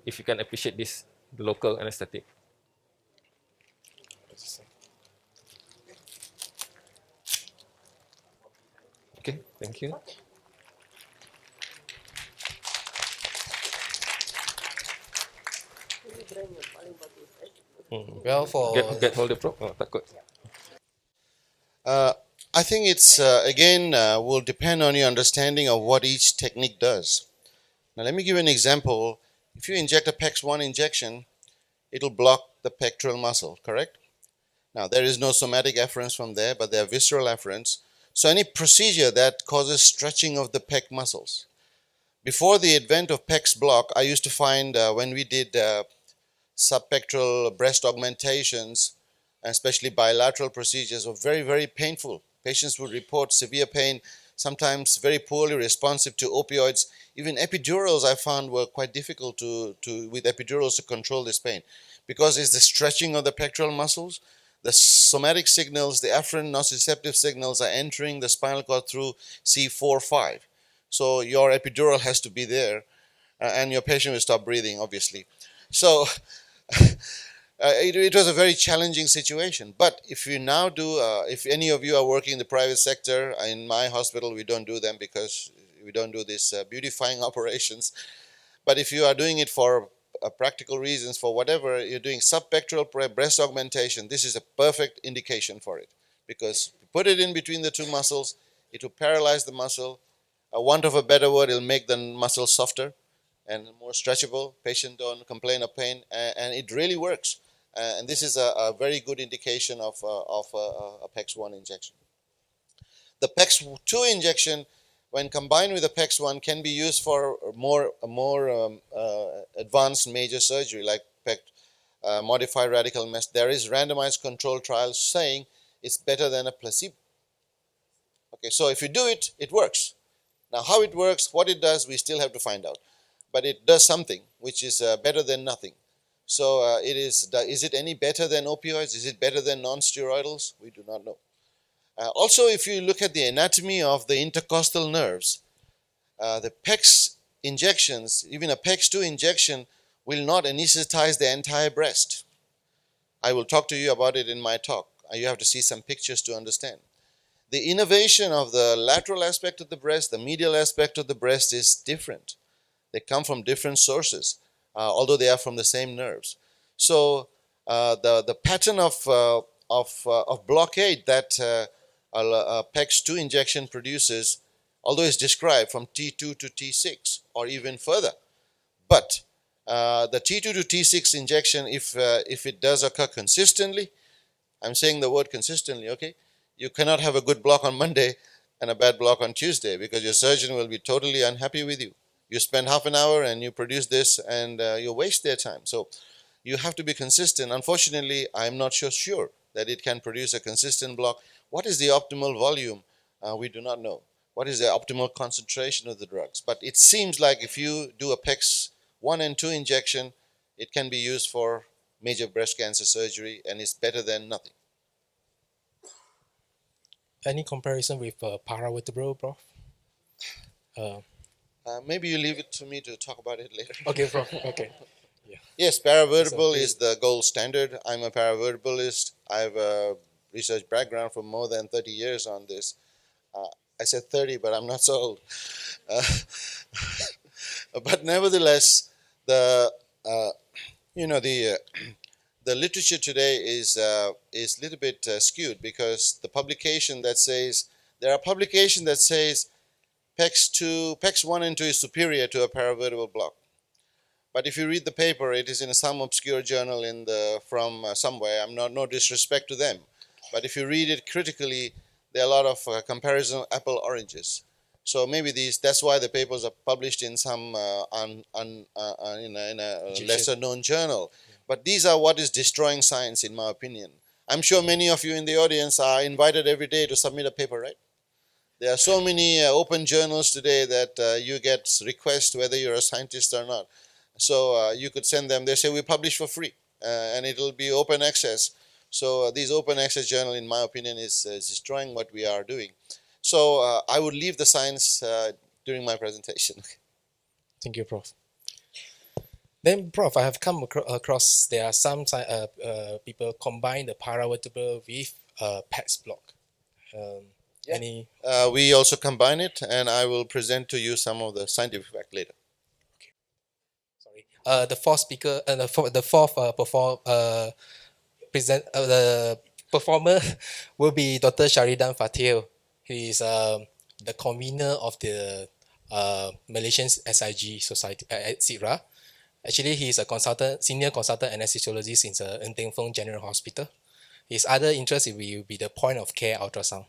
if you can appreciate this, the local anesthetic. Okay, thank you. Well, for get hold the probe. Oh, takut. I think it's again will depend on your understanding of what each technique does. Now let me give you an example. If you inject a PECS1 injection, it'll block the pectoral muscle, correct? Now there is no somatic afference from there, but there are visceral afferents. So any procedure that causes stretching of the pec muscles. Before the advent of PECS block, I used to find when we did subpectoral breast augmentations, especially bilateral procedures, were very, very painful. Patients would report severe pain, sometimes very poorly responsive to opioids. Even epidurals I found were quite difficult with epidurals to control this pain, because it's the stretching of the pectoral muscles. The somatic signals, the afferent nociceptive signals are entering the spinal cord through C4-5. So your epidural has to be there, and your patient will stop breathing, obviously. So it was a very challenging situation. But if you now do, if any of you are working in the private sector, in my hospital we don't do them because we don't do these beautifying operations. But if you are doing it for practical reasons, for whatever you're doing, subpectoral breast augmentation, this is a perfect indication for it, because you put it in between the two muscles, it will paralyze the muscle. A want of a better word, it'll make the muscle softer and more stretchable. Patient don't complain of pain, and it really works. And this is a very good indication of a PECS1 injection. The PECS2 injection, when combined with the PECS1, can be used for more advanced major surgery like modified radical mesh. There is randomized controlled trials saying it's better than a placebo. Okay, so if you do it, it works. Now, how it works, what it does, we still have to find out. But it does something which is better than nothing. So is it any better than opioids? Is it better than non-steroidals? We do not know. Also, if you look at the anatomy of the intercostal nerves, the PECS injections, even a PECS2 injection, will not anesthetize the entire breast. I will talk to you about it in my talk. You have to see some pictures to understand. The innervation of the lateral aspect of the breast, the medial aspect of the breast is different. They come from different sources, although they are from the same nerves. So the pattern of blockade that a PECS2 injection produces, although it's described from T2 to T6 or even further, but the T2 to T6 injection, if it does occur consistently, I'm saying the word consistently, okay? You cannot have a good block on Monday and a bad block on Tuesday, because your surgeon will be totally unhappy with you. You spend half an hour and you produce this, and you waste their time. So you have to be consistent. Unfortunately, I'm not sure that it can produce a consistent block. What is the optimal volume? We do not know. What is the optimal concentration of the drugs? But it seems like if you do a PECS1 and 2 injection, it can be used for major breast cancer surgery, and it's better than nothing. Any comparison with paravertebral, Prof? Maybe you leave it to me to talk about it later. Okay, Prof. Okay. Yeah. Yes, paravertebral is the gold standard. I'm a paravertebralist. I have a research background for more than 30 years on this. I said 30, but I'm not so old. But nevertheless, the literature today is a little bit skewed, because the publication that says, there are publications that says PECS1 and 2 is superior to a paravertebral block. But if you read the paper, it is in some obscure journal from somewhere. I'm no disrespect to them, but if you read it critically, there are a lot of comparison of apple oranges. So maybe that's why the papers are published in some in a lesser known journal. But these are what is destroying science, in my opinion. I'm sure many of you in the audience are invited every day to submit a paper, right? There are so many open journals today that you get requests whether you're a scientist or not. So you could send them. They say we publish for free, and it'll be open access. So these open access journal, in my opinion, is destroying what we are doing. So I would leave the science during my presentation. Thank you, Prof. Then, Prof, I have come across there are some people combine the paravertebral with PECS block. Any? We also combine it, and I will present to you some of the scientific fact later. Okay. Sorry. The fourth speaker and the fourth the performer will be Dr. Shahridan Fathil. He is the convener of the Malaysian SIG Society at SIRA. Actually, he is a senior consultant anesthesiologist in Teng Feng General Hospital. His other interest will be the point of care ultrasound.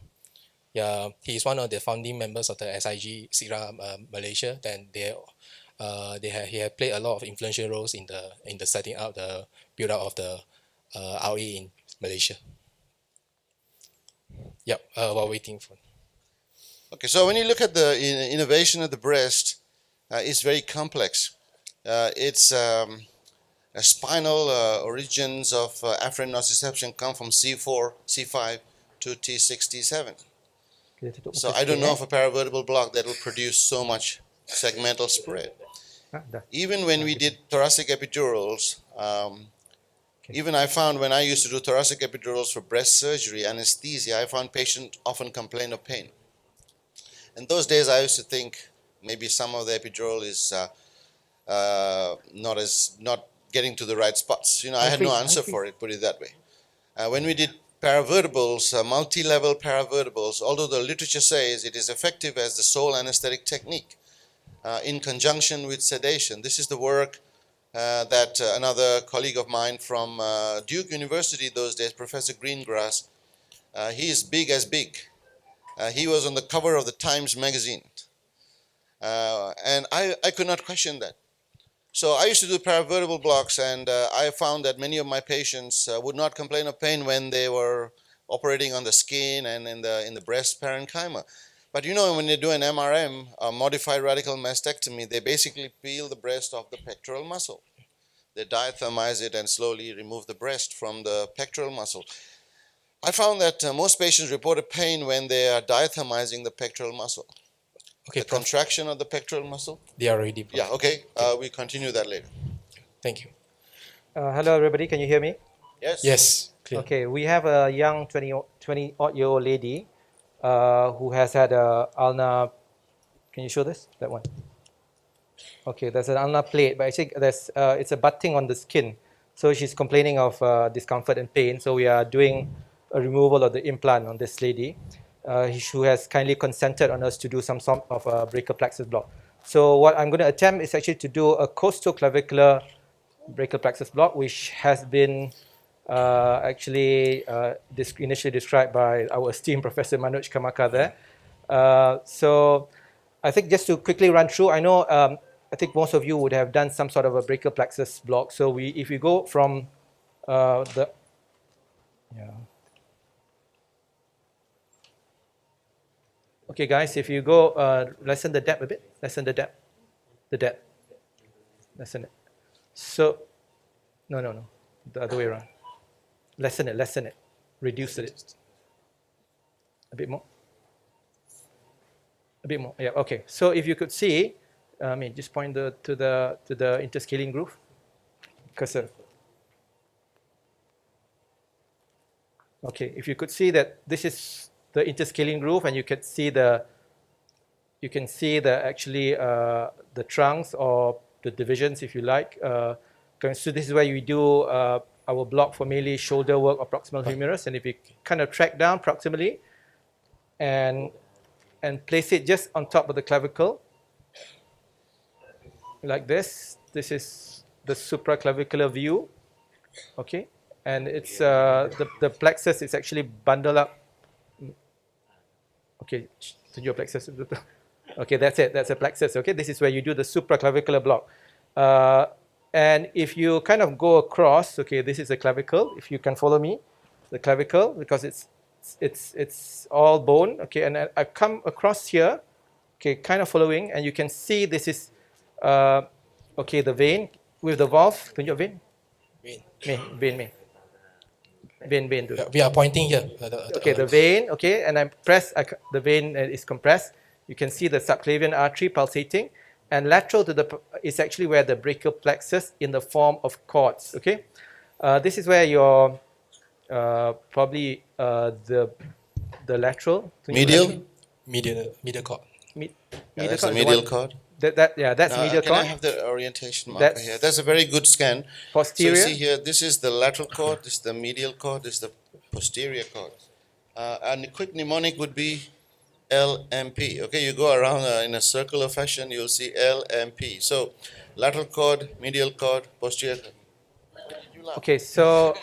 Yeah, he is one of the founding members of the SIG SIRA Malaysia. Then they he had played a lot of influential roles in the setting up the build out of the RE in Malaysia. Yep, while waiting for. Okay, so when you look at the innovation of the breast, it's very complex. Its spinal origins of afferent nociception come from C4, C5 to T6, T7. So I don't know of a paravertebral block that will produce so much segmental spread. Even when we did thoracic epidurals, even I found when I used to do thoracic epidurals for breast surgery, anesthesia, I found patients often complain of pain. In those days, I used to think maybe some of the epidural is not getting to the right spots. I had no answer for it, put it that way. When we did paravertebrals, multi-level paravertebrals, although the literature says it is effective as the sole anesthetic technique in conjunction with sedation. This is the work that another colleague of mine from Duke University those days, Professor Greengrass, he is big as big. He was on the cover of the Times magazine. And I could not question that. So I used to do paravertebral blocks, and I found that many of my patients would not complain of pain when they were operating on the skin and in the breast parenchyma. But when they do an MRM, a modified radical mastectomy, they basically peel the breast off the pectoral muscle. They diathermize it and slowly remove the breast from the pectoral muscle. I found that most patients reported pain when they are diathermizing the pectoral muscle. Okay, the contraction of the pectoral muscle? They are ready. Yeah, okay. We continue that later. Thank you. Hello, everybody. Can you hear me? Yes. Yes. Clear. Okay, we have a young 20-odd-year-old lady who has had a ulnar. Can you show this? That one. Okay, there's an ulnar plate, but actually it's a butting on the skin. So she's complaining of discomfort and pain. So we are doing a removal of the implant on this lady. Who has kindly consented on us to do some sort of a brachial plexus block. So what I'm going to attempt is actually to do a costoclavicular brachial plexus block, which has been initially described by our esteemed Professor Manoj Kamaka there. So I think just to quickly run through, I know I think most of you would have done some sort of a brachial plexus block. So if you go from Okay, guys, if you go, lessen the depth a bit, lessen the depth, lessen it. So, no, the other way around. Lessen it, reduce it. A bit more. Yeah, okay. So if you could see, just point to the interscaling groove, cursor. Okay, if you could see that this is the interscaling groove, and you can see the trunks or the divisions, if you like. So this is where we do our block for mainly shoulder work or proximal humerus, and if you kind of track down proximally and place it just on top of the clavicle, like this. This is the supraclavicular view, okay, and it's the plexus is actually bundled up. Okay, to your plexus. Okay, that's it. That's a plexus. Okay, this is where you do the supraclavicular block. And if you kind of go across, okay, this is a clavicle. If you can follow me, the clavicle, because it's all bone. Okay, and I come across here. Okay, kind of following, and you can see this is okay, the vein with the valve. Tunjuk vein. Vein. We are pointing here. Okay, the vein, okay, and I press, the vein is compressed. You can see the subclavian artery pulsating, and lateral to is actually where the brachial plexus in the form of cords, okay? This is where your, probably the lateral. Medial cord. That's a medial cord. That's medial cord. Can I have the orientation marker here? That's a very good scan. Posterior. So you see here, this is the lateral cord, this is the medial cord, this is the posterior cord. And a quick mnemonic would be LMP. Okay, you go around in a circular fashion, you'll see LMP. So lateral cord, medial cord, posterior cord. Okay, so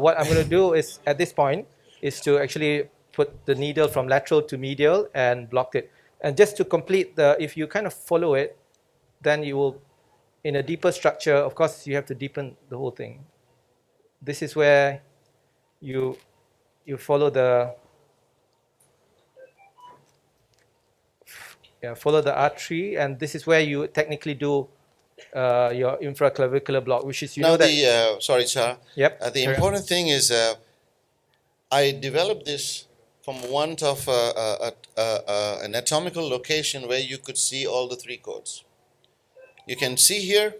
what I'm going to do is, at this point, is to actually put the needle from lateral to medial and block it. And just to complete if you kind of follow it, then you will in a deeper structure, of course, you have to deepen the whole thing. This is where you follow the follow the artery, and this is where you technically do your infraclavicular block, which is now that. sorry, sir. Yep. The important thing is I developed this from want of an anatomical location where you could see all the three chords. You can see here,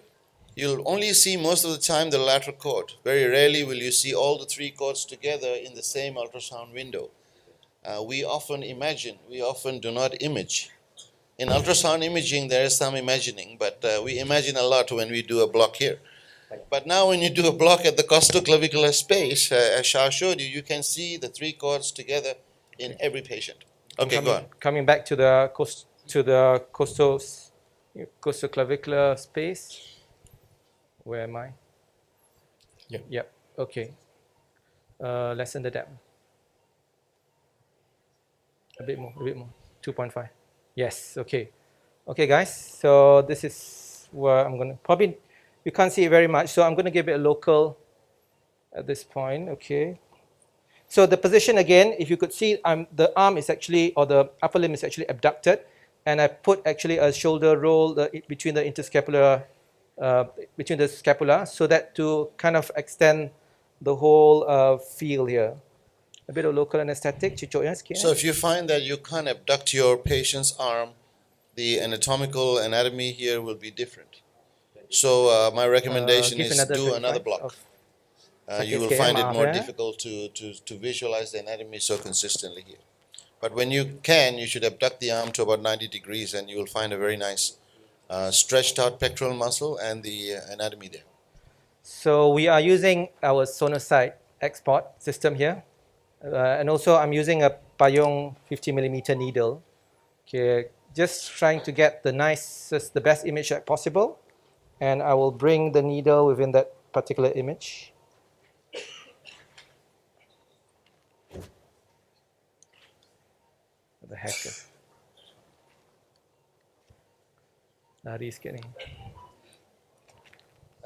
you'll only see most of the time the lateral chord. Very rarely will you see all the three chords together in the same ultrasound window. We often imagine, we often do not image. In ultrasound imaging, there is some imagining, but we imagine a lot when we do a block here. But now when you do a block at the costoclavicular space, as Shah showed you, you can see the three chords together in every patient. Okay, go on. Coming back to the costoclavicular space. Where am I? Yep. Okay. Lessen the depth. A bit more. 2.5. Yes. Okay. Okay, guys. So this is where I'm going to probably, you can't see it very much, so I'm going to give it a local at this point. Okay. So the position again, if you could see, the arm is actually, or the upper limb is actually abducted, and I put actually a shoulder roll between the interscapular, between the scapula, so that to kind of extend the whole field here. A bit of local anesthetic. So if you find that you can't abduct your patient's arm, the anatomical anatomy here will be different. So my recommendation is do another block. You will find it more difficult to visualize the anatomy so consistently here. But when you can, you should abduct the arm to about 90 degrees and you will find a very nice stretched out pectoral muscle and the anatomy there. So we are using our Sonosite export system here. And also I'm using a Payong 50mm needle. Okay, just trying to get the best image possible. And I will bring the needle within that particular image. The hacker. Lari sikit ni.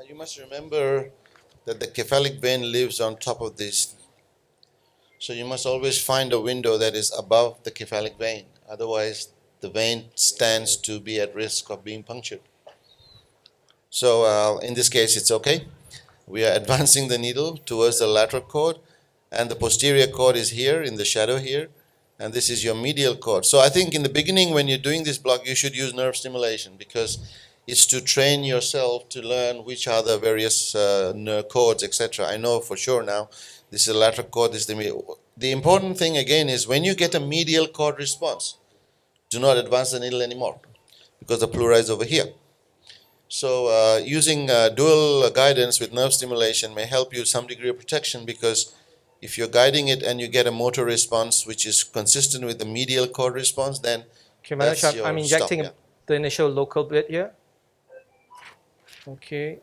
You must remember that the cephalic vein lives on top of this. So you must always find a window that is above the cephalic vein. Otherwise, the vein stands to be at risk of being punctured. So in this case, it's okay. We are advancing the needle towards the lateral cord, and the posterior cord is here in the shadow here, and this is your medial cord. So I think in the beginning, when you're doing this block, you should use nerve stimulation because it's to train yourself to learn which are the various nerve cords, etc. I know for sure now. This is the lateral cord, this is the medial. The important thing again is when you get a medial cord response, do not advance the needle anymore because the pleura is over here. So using dual guidance with nerve stimulation may help you some degree of protection because if you're guiding it and you get a motor response which is consistent with the medial cord response, then that's your I'm injecting stop, the initial local bit here. Okay.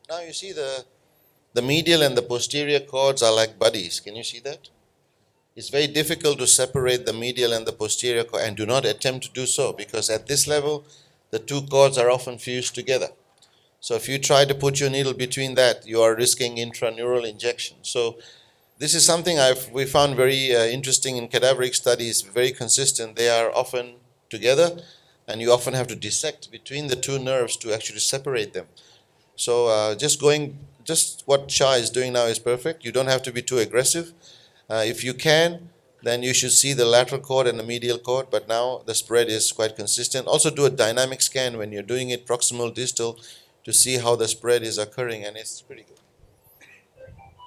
Now you see the medial and the posterior cords are like buddies. Can you see that? It's very difficult to separate the medial and the posterior cord, and do not attempt to do so because at this level, the two cords are often fused together. So if you try to put your needle between that, you are risking intraneural injection. So this is something we found very interesting in cadaveric studies, very consistent. They are often together, and you often have to dissect between the two nerves to actually separate them. So just what Shah is doing now is perfect. You don't have to be too aggressive. If you can, then you should see the lateral cord and the medial cord, but now the spread is quite consistent. Also do a dynamic scan when you're doing it proximal distal to see how the spread is occurring, and it's pretty good.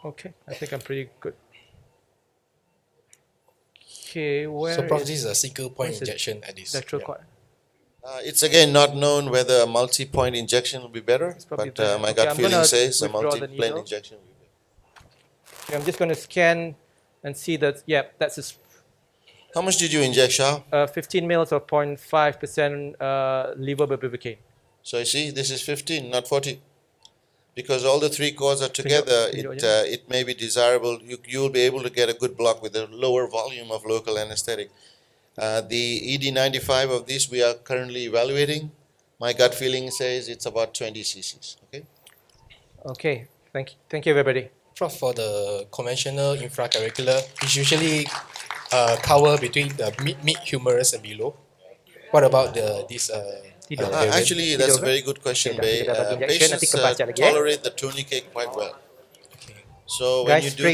Okay, I think I'm pretty good. Okay, where so probably this is a single point injection at this. Lateral cord. It's again not known whether a multi-point injection will be better, but my gut feeling says a multi-plane injection will be better. Okay, I'm just going to scan and see that, yeah, that's a... How much did you inject, Shah? 15 mils of 0.5% levobupivacaine. So you see, this is 15, not 40. because all the three chords are together, it may be desirable. You will be able to get a good block with a lower volume of local anesthetic. The ED95 of this we are currently evaluating. My gut feeling says it's about 20 cc's. Okay. Okay. Thank you, everybody. Prof, for the conventional infraclavicular, it's usually cover between the mid humerus and below. What about this? Variant? Actually, that's a very good question, Bay. Patients tolerate the tourniquet quite well. So when you do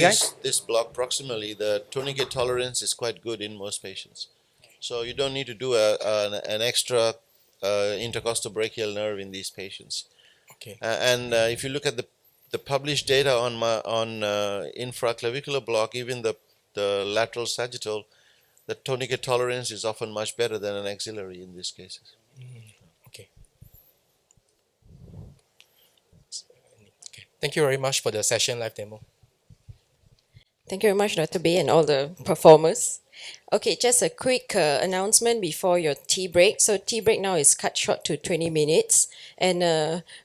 this block proximally, the tourniquet tolerance is quite good in most patients. So you don't need to do an extra intercostal brachial nerve in these patients. Okay. And if you look at the published data on infraclavicular block, even the lateral sagittal, the tourniquet tolerance is often much better than an axillary in these cases. Okay. Okay. Thank you very much for the session live demo. Thank you very much, Dr. Bay, and all the performers. Okay, just a quick announcement before your tea break. So tea break now is cut short to 20 minutes, and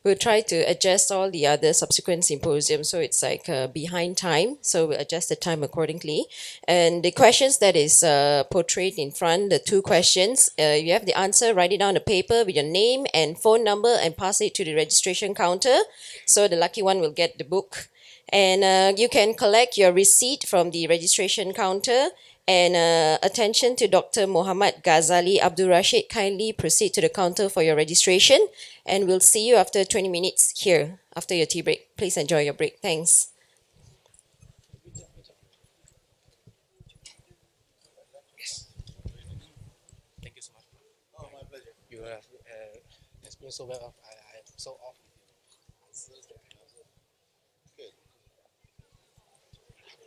we'll try to adjust all the other subsequent symposiums. So it's like behind time, so we'll adjust the time accordingly. And the questions that is portrayed in front, the two questions, you have the answer, write it down on a paper with your name and phone number and pass it to the registration counter. So the lucky one will get the book. And you can collect your receipt from the registration counter. And attention to Dr. Mohamed Ghazali Abdul Rashid, kindly proceed to the counter for your registration. And we'll see you after 20 minutes here, after your tea break. Please enjoy your break. Thanks. Thank you so much. Oh, my pleasure. You have explained so well. I am so off.